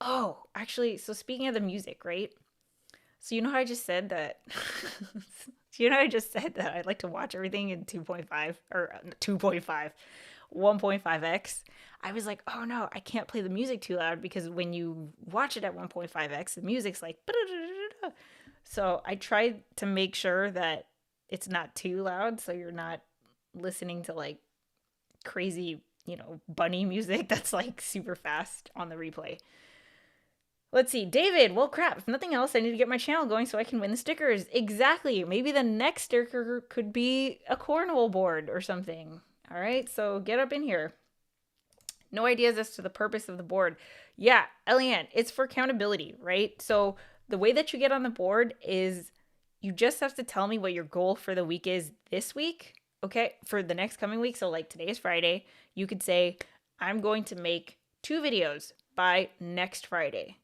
Oh, actually, so speaking of the music, right? So how I just said that, I'd like to watch everything in 2.5 or 2.5, 1.5x. I was like, oh no, I can't play the music too loud because when you watch it at 1.5x, the music's like, so I tried to make sure that it's not too loud. So you're not listening to like crazy, bunny music that's like super fast on the replay. Let's see. David, well, crap. If nothing else, I need to get my channel going so I can win the stickers. Exactly. Maybe the next sticker could be a cornhole board or something. All right. So get up in here. No ideas as to the purpose of the board. Yeah, Eliane, it's for accountability, right? So the way that you get on the board is you just have to tell me what your goal for the week is this week. Okay. For the next coming week. So like today is Friday. You could say, I'm going to make 2 videos by next Friday.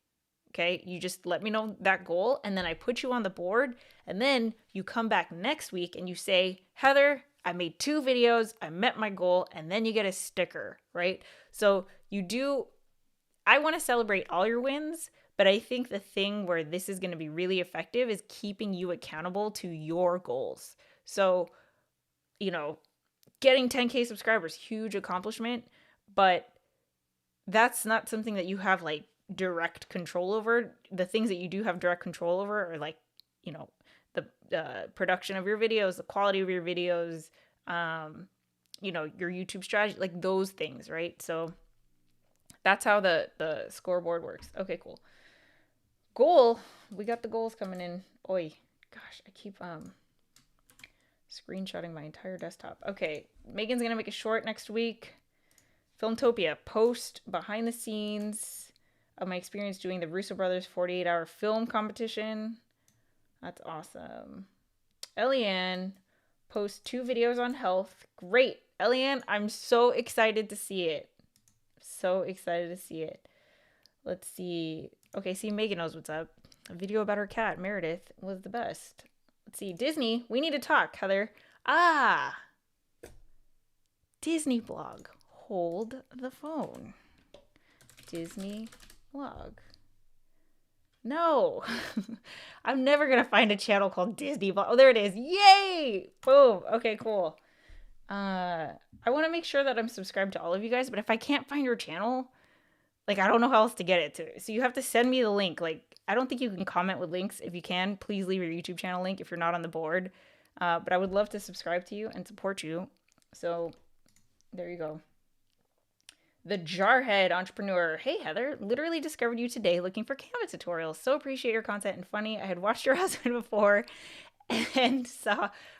Okay, you just let me know that goal, and then I put you on the board, and then you come back next week and you say, Heather, I made 2 videos, I met my goal, and then you get a sticker, right? So I want to celebrate all your wins, but I think the thing where this is going to be really effective is keeping you accountable to your goals. So, getting 10K subscribers, huge accomplishment, but that's not something that you have like direct control over. The things that you do have direct control over are like, the production of your videos, the quality of your videos, your YouTube strategy, like those things, right? So that's how the scoreboard works. Okay, cool. Goal. We got the goals coming in. Oi, gosh, I keep screenshotting my entire desktop. Okay, Megan's gonna make a short next week. Filmtopia, post behind the scenes of my experience doing the Russo Brothers 48-hour film competition. That's awesome. Eliane, post 2 videos on health. Great. Eliane, I'm so excited to see it. So excited to see it. Let's see. Okay, see, Megan knows what's up. A video about her cat, Meredith, was the best. Let's see. Disney, we need to talk, Heather. Disney blog. Hold the phone. Disney blog. No. I'm never going to find a channel called Disney blog. Oh, there it is. Yay! Boom. Okay, cool. I want to make sure that I'm subscribed to all of you guys, but if I can't find your channel, like, I don't know how else to get it to. So you have to send me the link. Like, I don't think you can comment with links. If you can, please leave your YouTube channel link if you're not on the board. But I would love to subscribe to you and support you. So there you go. The Jarhead Entrepreneur. Hey, Heather. Literally discovered you today looking for Canva tutorials. So appreciate your content and funny. I had watched your husband before and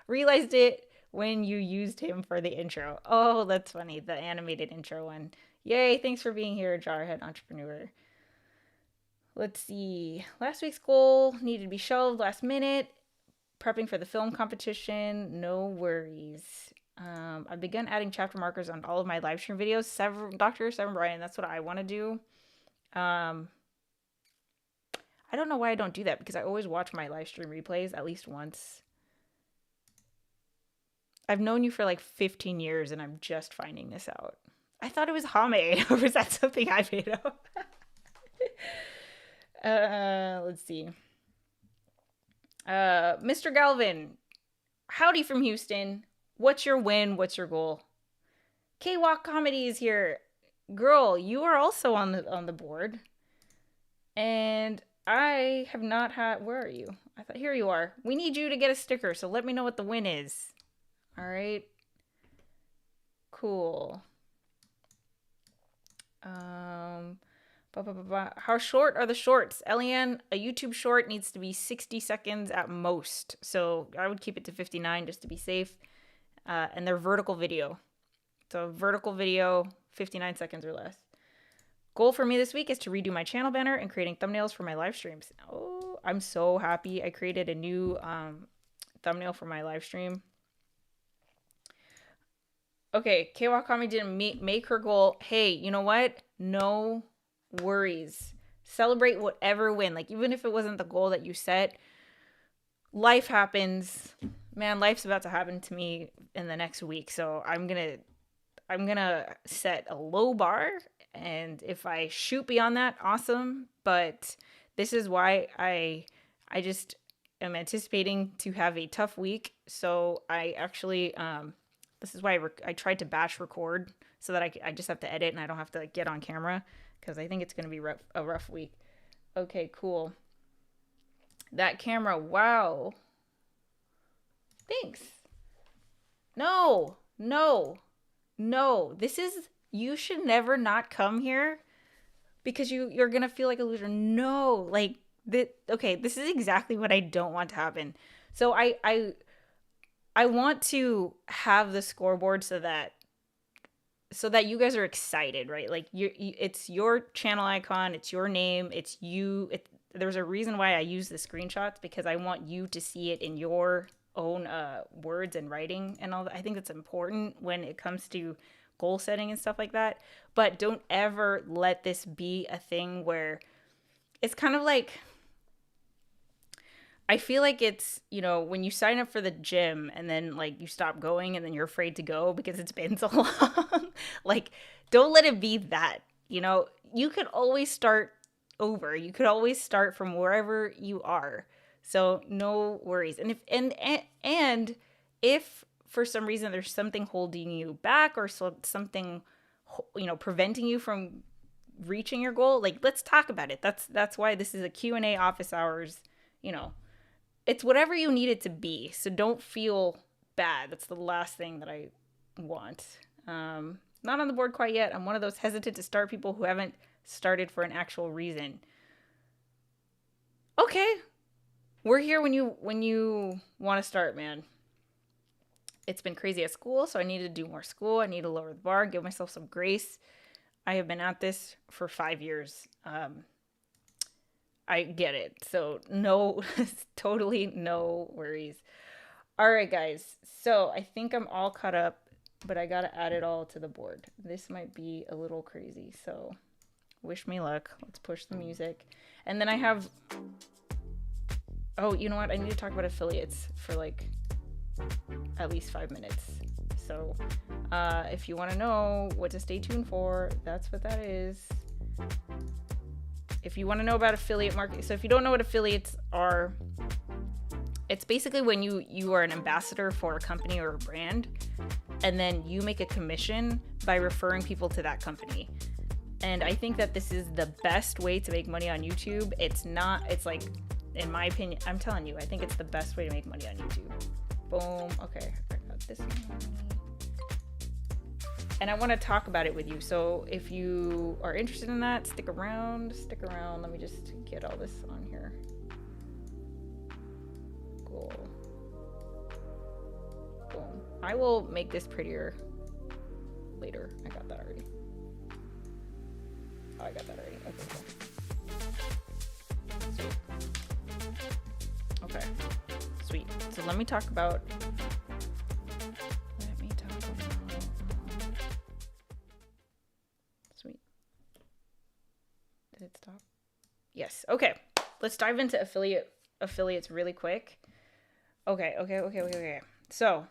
realized it when you used him for the intro. Oh, that's funny. The animated intro one. Yay. Thanks for being here, Jarhead Entrepreneur. Let's see. Last week's goal needed to be shelved last minute. Prepping for the film competition. No worries. I've begun adding chapter markers on all of my live stream videos. Dr. Seven Brian, that's what I want to do. I don't know why I don't do that, because I always watch my live stream replays at least once. I've known you for like 15 years and I'm just finding this out. I thought it was Hame, or was that something I made up? Let's see. Mr. Galvin, howdy from Houston. What's your win? What's your goal? K-Walk Comedy is here. Girl, you are also on the board. And I have not had... Where are you? I thought... Here you are. We need you to get a sticker, so let me know what the win is. All right. Cool. How short are the shorts? Eliane, a YouTube short needs to be 60 seconds at most. So I would keep it to 59 just to be safe. And they're vertical video. So vertical video, 59 seconds or less. Goal for me this week is to redo my channel banner and creating thumbnails for my live streams. Oh, I'm so happy. I created a new thumbnail for my live stream. Okay, Kwakami didn't make her goal. Hey, you know what? No worries. Celebrate whatever win. Like, even if it wasn't the goal that you set, life happens. Man, life's about to happen to me in the next week. So I'm gonna set a low bar, and if I shoot beyond that, awesome. But this is why I just am anticipating to have a tough week. So I actually this is why I tried to batch record so that I just have to edit and I don't have to get on camera, because I think it's gonna be a rough week. Okay, cool. That camera, wow. Thanks. No. This is, you should never not come here because you're going to feel like a loser. No, like, okay, this is exactly what I don't want to happen. So I want to have the scoreboard so that you guys are excited, right? Like, it's your channel icon, it's your name, it's you. There's a reason why I use the screenshots, because I want you to see it in your own words and writing and all that. I think that's important when it comes to goal setting and stuff like that. But don't ever let this be a thing where it's kind of like, I feel like it's, you know, when you sign up for the gym and then like you stop going and then you're afraid to go because it's been so long. Like, don't let it be that. You know, you could always start over. You could always start from wherever you are. So no worries. And if for some reason there's something holding you back, or something, you know, preventing you from reaching your goal, like, let's talk about it. That's why this is a Q&A office hours. You know, it's whatever you need it to be. So don't feel bad. That's the last thing that I want. Not on the board quite yet. I'm one of those hesitant to start people who haven't started for an actual reason. Okay. We're here when you want to start, man. It's been crazy at school, so I need to do more school. I need to lower the bar, give myself some grace. I have been at this for 5 years. I get it. So no, totally no worries. All right, guys. So I think I'm all caught up, but I got to add it all to the board. This might be a little crazy, so wish me luck. Let's push the music. And then I have... Oh, you know what? I need to talk about affiliates for like at least 5 minutes. So if you want to know what to stay tuned for, that's what that is. If you want to know about affiliate marketing, so if you don't know what affiliates are, it's basically when you are an ambassador for a company or a brand, and then you make a commission by referring people to that company. And I think that this is the best way to make money on YouTube. It's like, in my opinion, I'm telling you, I think it's the best way to make money on YouTube. Boom. Okay, I got this one. And I want to talk about it with you. So if you are interested in that, stick around. Let me just get all this on here. Cool. Boom. I will make this prettier later. I got that already. Oh, I got that already. Okay, cool. Sweet. Okay. Sweet. So let me talk about dive into affiliates really quick. Okay. So,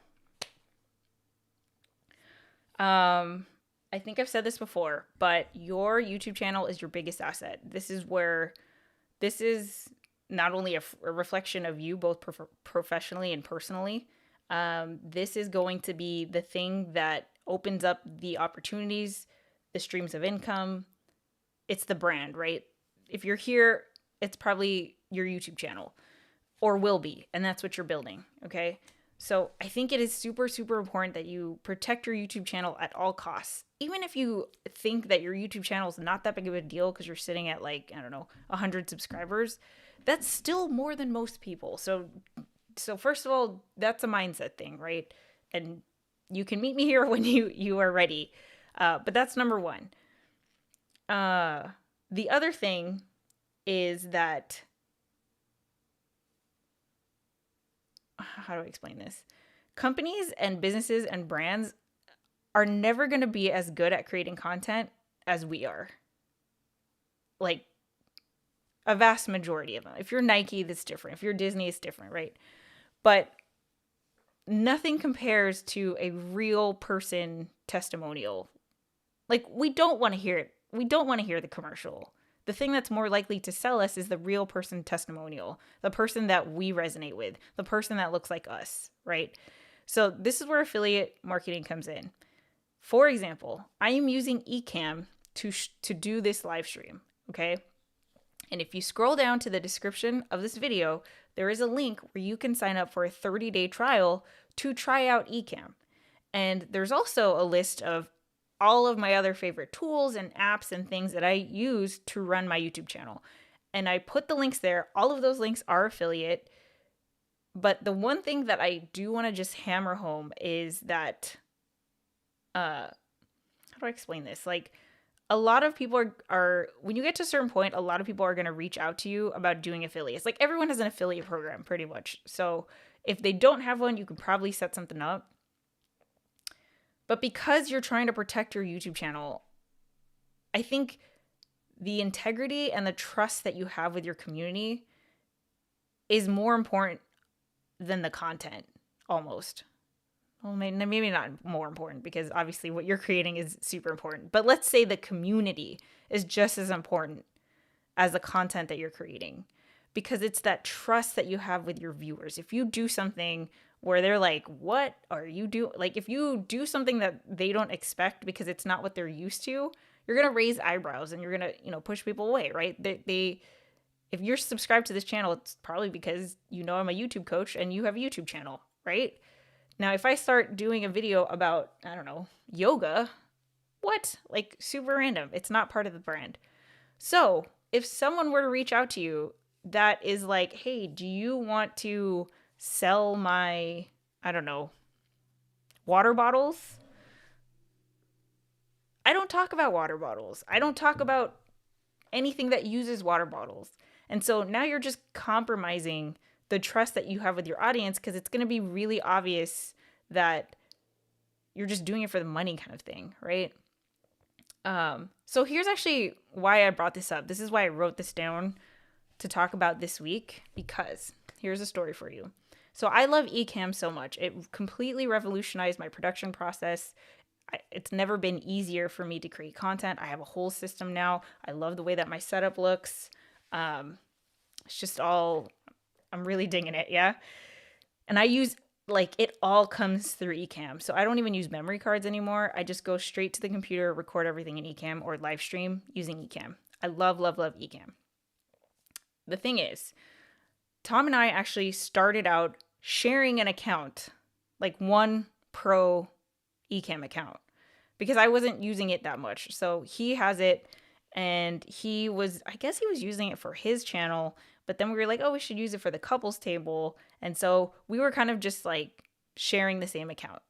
I think I've said this before, but your YouTube channel is your biggest asset. This is not only a reflection of you both professionally and personally. This is going to be the thing that opens up the opportunities, the streams of income. It's the brand, right? If you're here, it's probably your YouTube channel or will be, and that's what you're building, okay? So I think it is super, super important that you protect your YouTube channel at all costs. Even if you think that your YouTube channel is not that big of a deal because you're sitting at 100 subscribers, that's still more than most people. So first of all, that's a mindset thing, right? And you can meet me here when you are ready. But that's number one. The other thing is that, how do I explain this? Companies and businesses and brands are never going to be as good at creating content as we are. Like a vast majority of them. If you're Nike, that's different. If you're Disney, it's different, right? But nothing compares to a real person testimonial. Like, we don't want to hear it. We don't want to hear the commercial. The thing that's more likely to sell us is the real person testimonial, the person that we resonate with, the person that looks like us, right? So this is where affiliate marketing comes in. For example, I am using Ecamm to do this live stream, okay? And if you scroll down to the description of this video, there is a link where you can sign up for a 30-day trial to try out Ecamm. And there's also a list of all of my other favorite tools and apps and things that I use to run my YouTube channel. And I put the links there. All of those links are affiliate. But the one thing that I do want to just hammer home is that, how do I explain this? Like, a lot of people are when you get to a certain point, a lot of people are going to reach out to you about doing affiliates. Like, everyone has an affiliate program pretty much. So if they don't have one, you can probably set something up. But because you're trying to protect your YouTube channel, I think the integrity and the trust that you have with your community is more important than the content, almost. Well, maybe not more important, because obviously what you're creating is super important. But let's say the community is just as important as the content that you're creating, because it's that trust that you have with your viewers. If you do something where they're like, what are you doing? Like, if you do something that they don't expect because it's not what they're used to, you're going to raise eyebrows and you're going to, push people away, right? If you're subscribed to this channel, it's probably because I'm a YouTube coach and you have a YouTube channel, right? Now, if I start doing a video about, I don't know, yoga, what? Like, super random. It's not part of the brand. So if someone were to reach out to you that is like, hey, do you want to sell my, I don't know, water bottles? I don't talk about water bottles. I don't talk about anything that uses water bottles. And so now you're just compromising the trust that you have with your audience, because it's going to be really obvious that you're just doing it for the money kind of thing, right? So here's actually why I brought this up. This is why I wrote this down to talk about this week, because here's a story for you. So I love Ecamm so much. It completely revolutionized my production process. It's never been easier for me to create content. I have a whole system now. I love the way that my setup looks. It's just all, I'm really digging it, yeah? And I use, it all comes through Ecamm. So I don't even use memory cards anymore. I just go straight to the computer, record everything in Ecamm, or live stream using Ecamm. I love, love, love Ecamm. The thing is, Tom and I actually started out sharing an account, like one pro Ecamm account, because I wasn't using it that much. So he has it, and I guess he was using it for his channel, but then we were like, oh, we should use it for the couples table. And so we were kind of just like sharing the same account.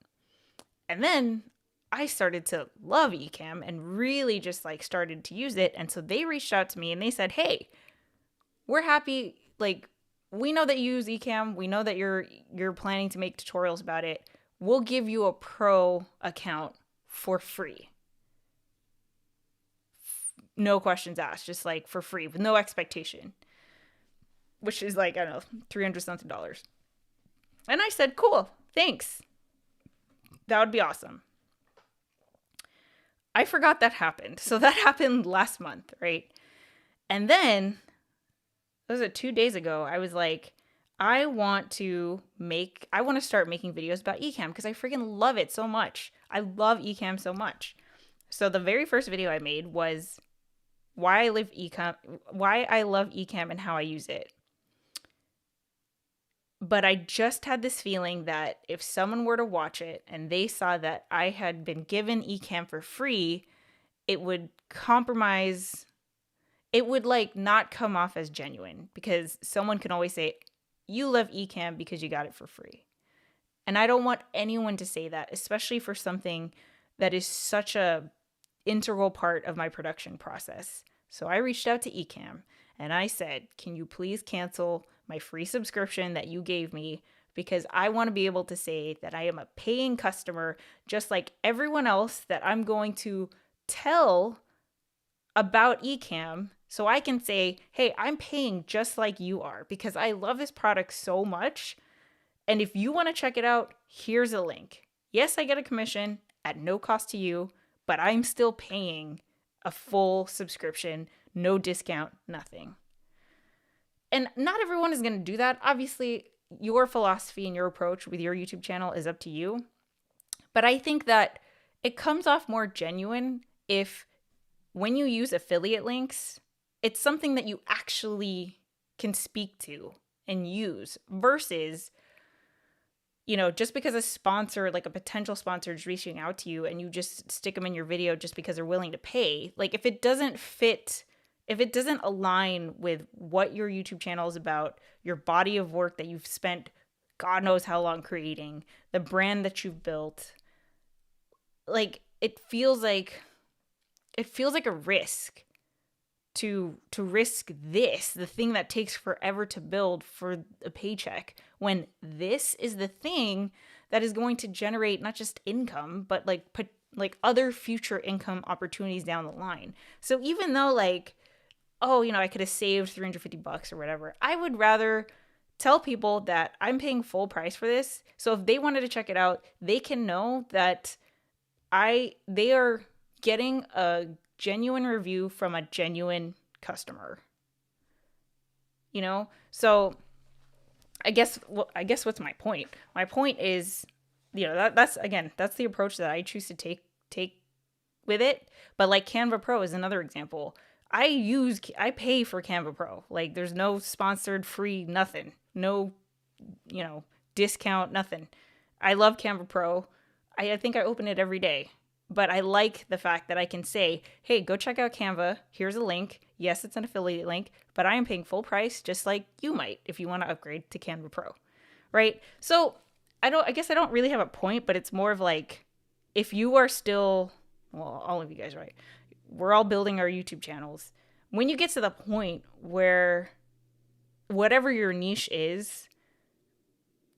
And then I started to love Ecamm and really just started to use it. And so they reached out to me and they said, hey, we're happy. We know that you use Ecamm. We know that you're planning to make tutorials about it. We'll give you a pro account for free. No questions asked, just for free with no expectation. which is like, I don't know, $300 something. And I said, cool, thanks. That would be awesome. I forgot that happened. So that happened last month, right? And then, was it 2 days ago? I was like, I want to start making videos about Ecamm because I freaking love it so much. I love Ecamm so much. So the very first video I made was why I love Ecamm and how I use it. But I just had this feeling that if someone were to watch it and they saw that I had been given Ecamm for free, it would compromise. It would like not come off as genuine because someone can always say, you love Ecamm because you got it for free. And I don't want anyone to say that, especially for something that is such a integral part of my production process. So I reached out to Ecamm and I said, can you please cancel my free subscription that you gave me? Because I want to be able to say that I am a paying customer, just like everyone else that I'm going to tell about Ecamm. So I can say, hey, I'm paying just like you are because I love this product so much. And if you want to check it out, here's a link. Yes, I get a commission at no cost to you, but I'm still paying a full subscription, no discount, nothing. And not everyone is going to do that. Obviously, your philosophy and your approach with your YouTube channel is up to you. But I think that it comes off more genuine if when you use affiliate links, it's something that you actually can speak to and use versus, just because a sponsor, like a potential sponsor is reaching out to you and you just stick them in your video just because they're willing to pay. Like if it doesn't fit, if it doesn't align with what your YouTube channel is about, your body of work that you've spent God knows how long creating, the brand that you've built, like it feels like a risk to risk this, the thing that takes forever to build for a paycheck, when this is the thing that is going to generate not just income, but like other future income opportunities down the line. So even though like, I could have saved $350 or whatever, I would rather tell people that I'm paying full price for this. So if they wanted to check it out, they can know that they are getting a genuine review from a genuine customer. So I guess what's my point? My point is, that's the approach that I choose to take with it. But like Canva Pro is another example. I pay for Canva Pro. Like there's no sponsored, free, nothing. No, discount, nothing. I love Canva Pro. I think I open it every day. But I like the fact that I can say, hey, go check out Canva. Here's a link. Yes, it's an affiliate link, but I am paying full price just like you might if you want to upgrade to Canva Pro, right? So I guess I don't really have a point, but it's more of like, if you are still, well, all of you guys, right? We're all building our YouTube channels. When you get to the point where whatever your niche is,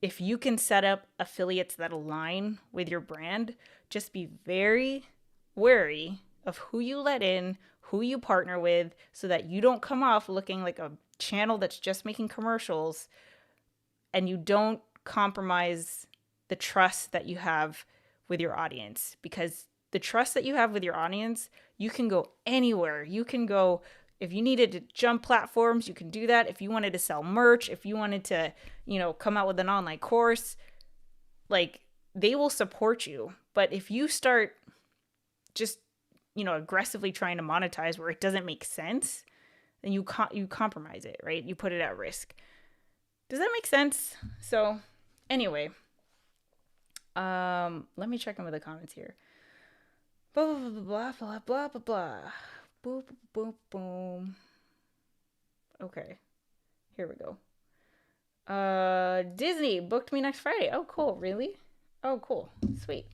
if you can set up affiliates that align with your brand, just be very wary of who you let in, who you partner with, so that you don't come off looking like a channel that's just making commercials and you don't compromise the trust that you have with your audience. Because the trust that you have with your audience, you can go anywhere. You can go, if you needed to jump platforms, you can do that. If you wanted to sell merch, if you wanted to, come out with an online course, like they will support you. But if you start just, aggressively trying to monetize where it doesn't make sense, then you compromise it, right? You put it at risk. Does that make sense? So anyway, let me check in with the comments here. Blah, blah, blah, blah, blah, blah, blah. Boom, boom, boom. Okay, here we go. Disney booked me next Friday. Oh, cool. Really? Oh, cool. Sweet.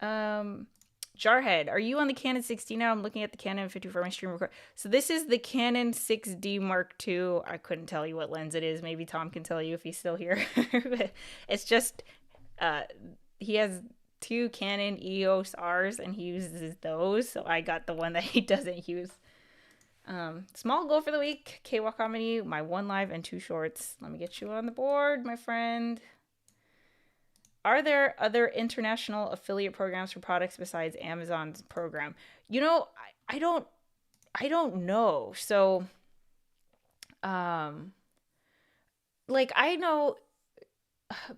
Jarhead, are you on the Canon 6D now? I'm looking at the Canon 50 for my stream record. So this is the Canon 6D Mark II. I couldn't tell you what lens it is. Maybe Tom can tell you if he's still here. But it's just, he has two Canon EOS Rs and he uses those. So I got the one that he doesn't use. Small goal for the week, KWA comedy, my 1 live and 2 shorts. Let me get you on the board, my friend. Are there other international affiliate programs for products besides Amazon's program? You know, I don't know. So, like I know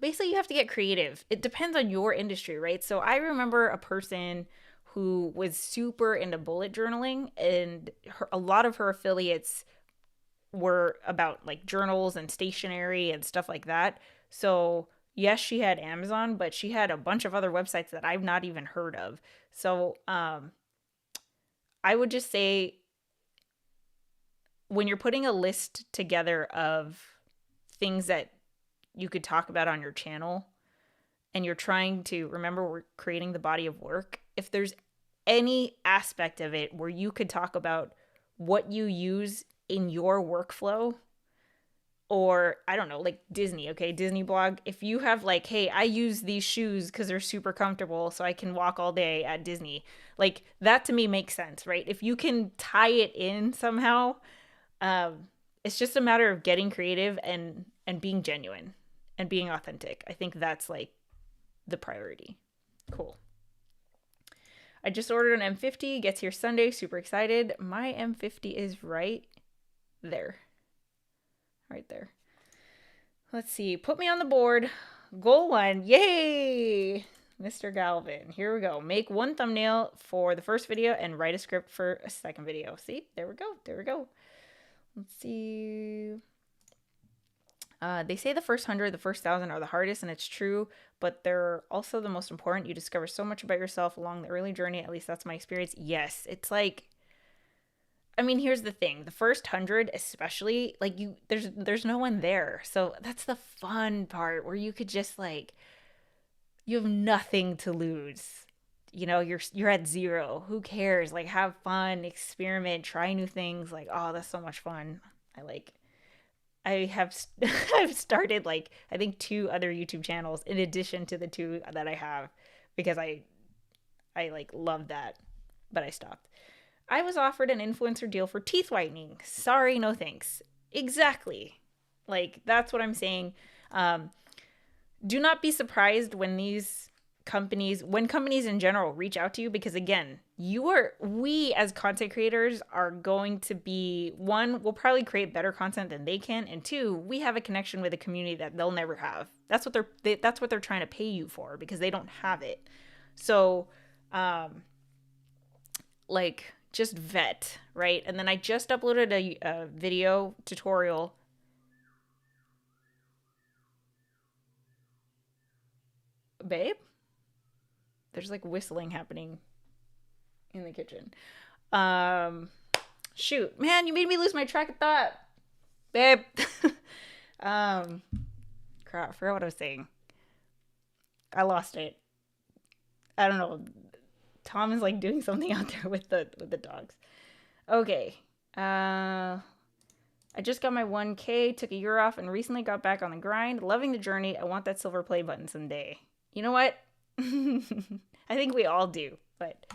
basically you have to get creative. It depends on your industry, right? So I remember a person who was super into bullet journaling, and a lot of her affiliates were about like journals and stationery and stuff like that. So yes, she had Amazon, but she had a bunch of other websites that I've not even heard of. So I would just say when you're putting a list together of things that you could talk about on your channel, and you're trying to remember we're creating the body of work, if there's any aspect of it where you could talk about what you use in your workflow, or I don't know, like Disney, okay, Disney blog, if you have like, hey, I use these shoes because they're super comfortable so I can walk all day at Disney, like that to me makes sense, right? If you can tie it in somehow, it's just a matter of getting creative and being genuine and being authentic. I think that's like the priority. Cool. I just ordered an M50, gets here Sunday, super excited. My M50 is right there. Right there. Let's see. Put me on the board. Goal 1. Yay! Mr. Galvin. Here we go. Make 1 thumbnail for the first video and write a script for a second video. See? There we go. There we go. Let's see. They say the first 100, the first 1,000 are the hardest, and it's true, but they're also the most important. You discover so much about yourself along the early journey. At least that's my experience. Yes, it's like, I mean, here's the thing. The first 100, especially, like there's no one there. So that's the fun part where you could just like, you have nothing to lose. You know, you're at 0. Who cares? Like, have fun, experiment, try new things. Like, oh, that's so much fun. I have I've started like I think 2 other YouTube channels in addition to the 2 that I have, because I like love that, but I stopped. I was offered an influencer deal for teeth whitening. Sorry, no thanks. Exactly. Like that's what I'm saying. Do not be surprised when companies in general reach out to you, because again, we as content creators are going to be, 1, we'll probably create better content than they can, and 2, we have a connection with a community that they'll never have. That's what they're trying to pay you for, because they don't have it. So like just vet, right? And then I just uploaded a video tutorial. Babe, there's like whistling happening in the kitchen. Shoot, man, you made me lose my track of thought, babe. Crap, I forgot what I was saying. I lost it. I don't know. Tom is like doing something out there with the dogs. Okay. I just got my 1K, took a year off, and recently got back on the grind. Loving the journey. I want that silver play button someday. You know what? I think we all do, but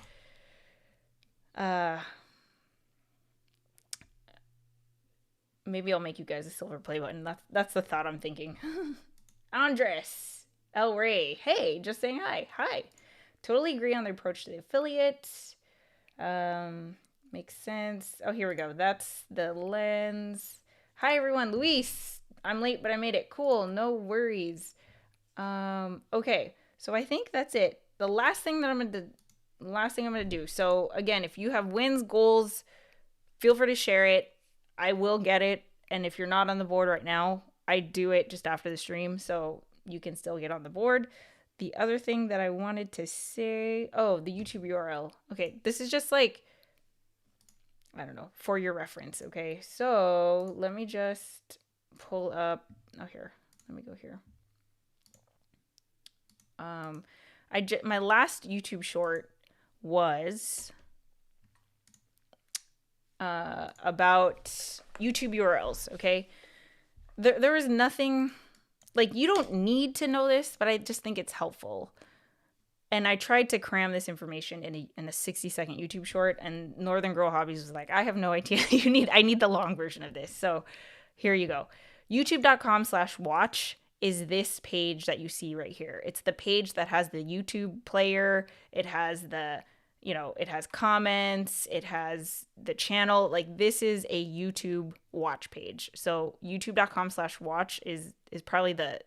maybe I'll make you guys a silver play button. That's the thought I'm thinking. Andres, El Rey, hey, just saying hi. Hi. Totally agree on the approach to the affiliates. Makes sense. Oh, here we go. That's the lens. Hi everyone, Luis. I'm late, but I made it. Cool, no worries. Okay, so I think that's it. The last thing I'm gonna do. So again, if you have wins, goals, feel free to share it. I will get it. And if you're not on the board right now, I do it just after the stream, so you can still get on the board. The other thing that I wanted to say, oh, the YouTube URL. Okay, this is just like, I don't know, for your reference, okay? So let me just pull up, oh, here, let me go here. My last YouTube short was about YouTube URLs, okay? There is nothing, like, you don't need to know this, but I just think it's helpful. And I tried to cram this information in a 60-second YouTube short, and Northern Girl Hobbies was like, I have no idea. I need the long version of this. So here you go. YouTube.com/watch is this page that you see right here. It's the page that has the YouTube player. It has the, it has comments. It has the channel. Like, this is a YouTube watch page. So YouTube.com/watch is probably the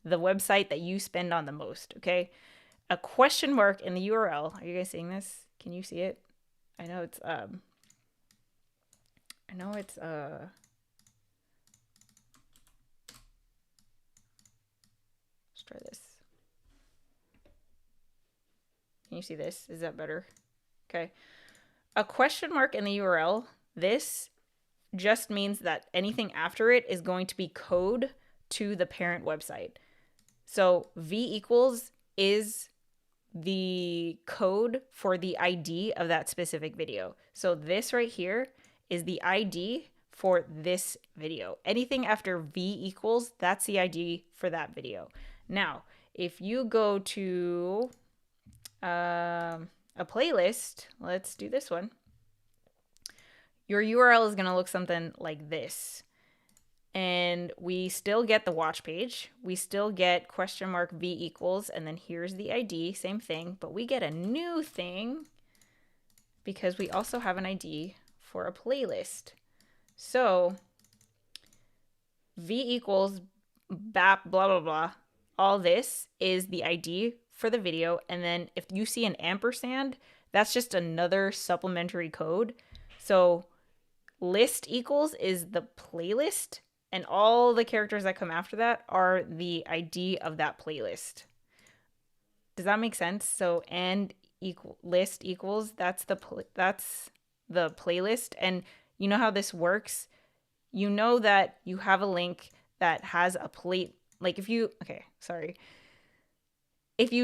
website that you spend on the most. Okay. A question mark in the URL. Are you guys seeing this? Can you see it? I know it's let's try this. Can you see this? Is that better? Okay. A question mark in the URL. This just means that anything after it is going to be code to the parent website. So V equals is the code for the ID of that specific video. So this right here is the ID for this video. Anything after V equals, that's the ID for that video. Now, if you go to a playlist, let's do this one. Your URL is going to look something like this. And we still get the watch page. We still get question mark V equals, and then here's the ID, same thing, but we get a new thing because we also have an ID for a playlist. So V equals BAP, blah, blah, blah. All this is the ID for the video. And then if you see an ampersand, that's just another supplementary code. So list equals is the playlist, and all the characters that come after that are the ID of that playlist. Does that make sense? So and equal list equals, that's the playlist. And you know how this works? You know that you have a link that has a plate. Like if you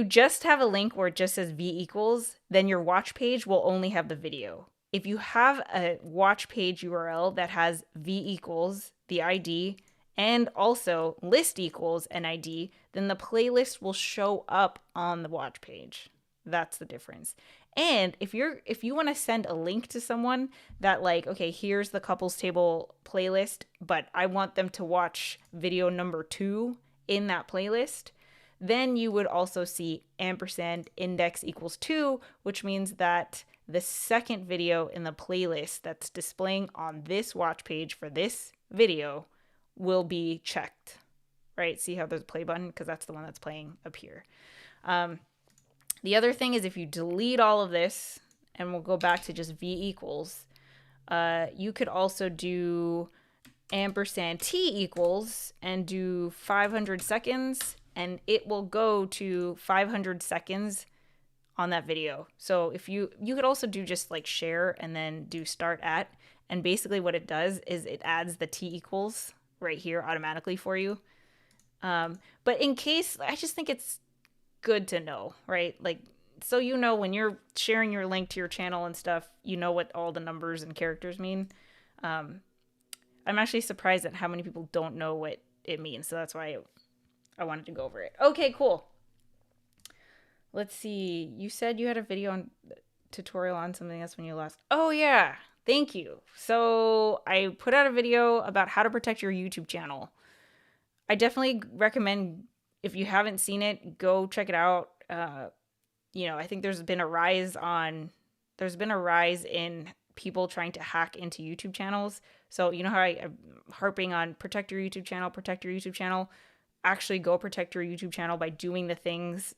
just have a link where it just says V equals, then your watch page will only have the video. If you have a watch page URL that has V equals, the ID, and also list equals an ID, then the playlist will show up on the watch page. That's the difference. And if you want to send a link to someone that, like, okay, here's the couples table playlist, but I want them to watch video number 2 in that playlist, then you would also see ampersand index equals 2, which means that the second video in the playlist that's displaying on this watch page for this video will be checked, right? See how there's a play button? Because that's the one that's playing up here. The other thing is, if you delete all of this, and we'll go back to just V equals, you could also do ampersand T equals and do 500 seconds, and it will go to 500 seconds on that video. So if you could also do just like share and then do start at, and basically what it does is it adds the T equals right here automatically for you. But in case, I just think it's good to know, right? Like, so you know when you're sharing your link to your channel and stuff, you know what all the numbers and characters mean. I'm actually surprised at how many people don't know what it means. So that's why I wanted to go over it. Okay, cool. Let's see. You said you had a video on tutorial on something else when you last. Oh yeah. Thank you. So I put out a video about how to protect your YouTube channel. I definitely recommend, if you haven't seen it, go check it out. I think there's been a rise in people trying to hack into YouTube channels. So you know how I'm harping on protect your YouTube channel, actually go protect your YouTube channel by doing the things,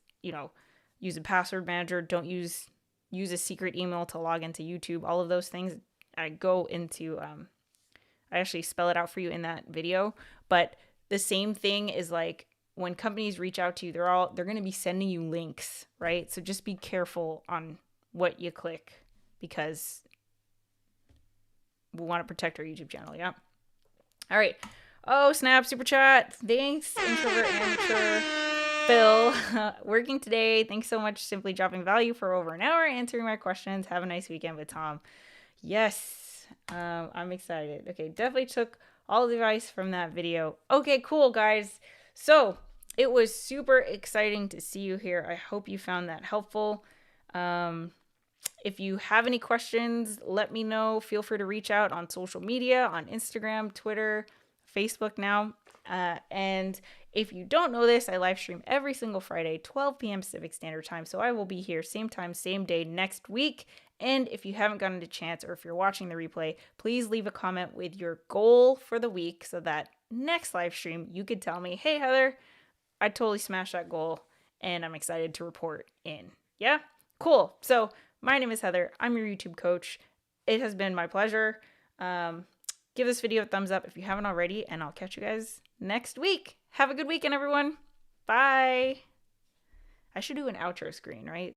use a password manager, don't use a secret email to log into YouTube, all of those things. I go into, I actually spell it out for you in that video, but the same thing is like when companies reach out to you, they're going to be sending you links, right? So just be careful on what you click, because we want to protect our YouTube channel. Yeah. All right. Oh, snap, super chat. Thanks, introvert amateur Phil. Working today. Thanks so much. Simply dropping value for over an hour, answering my questions. Have a nice weekend with Tom. Yes. I'm excited. Okay. Definitely took all the advice from that video. Okay, cool, guys. So it was super exciting to see you here. I hope you found that helpful. If you have any questions, let me know. Feel free to reach out on social media, on Instagram, Twitter, Facebook now. And if you don't know this, I live stream every single Friday, 12 p.m. Pacific Standard Time. So I will be here same time, same day next week. And if you haven't gotten a chance, or if you're watching the replay, please leave a comment with your goal for the week so that next live stream you could tell me, hey, Heather, I totally smashed that goal and I'm excited to report in. Yeah? Cool. So my name is Heather. I'm your YouTube coach. It has been my pleasure. Give this video a thumbs up if you haven't already, and I'll catch you guys next week. Have a good weekend, everyone. Bye. I should do an outro screen, right?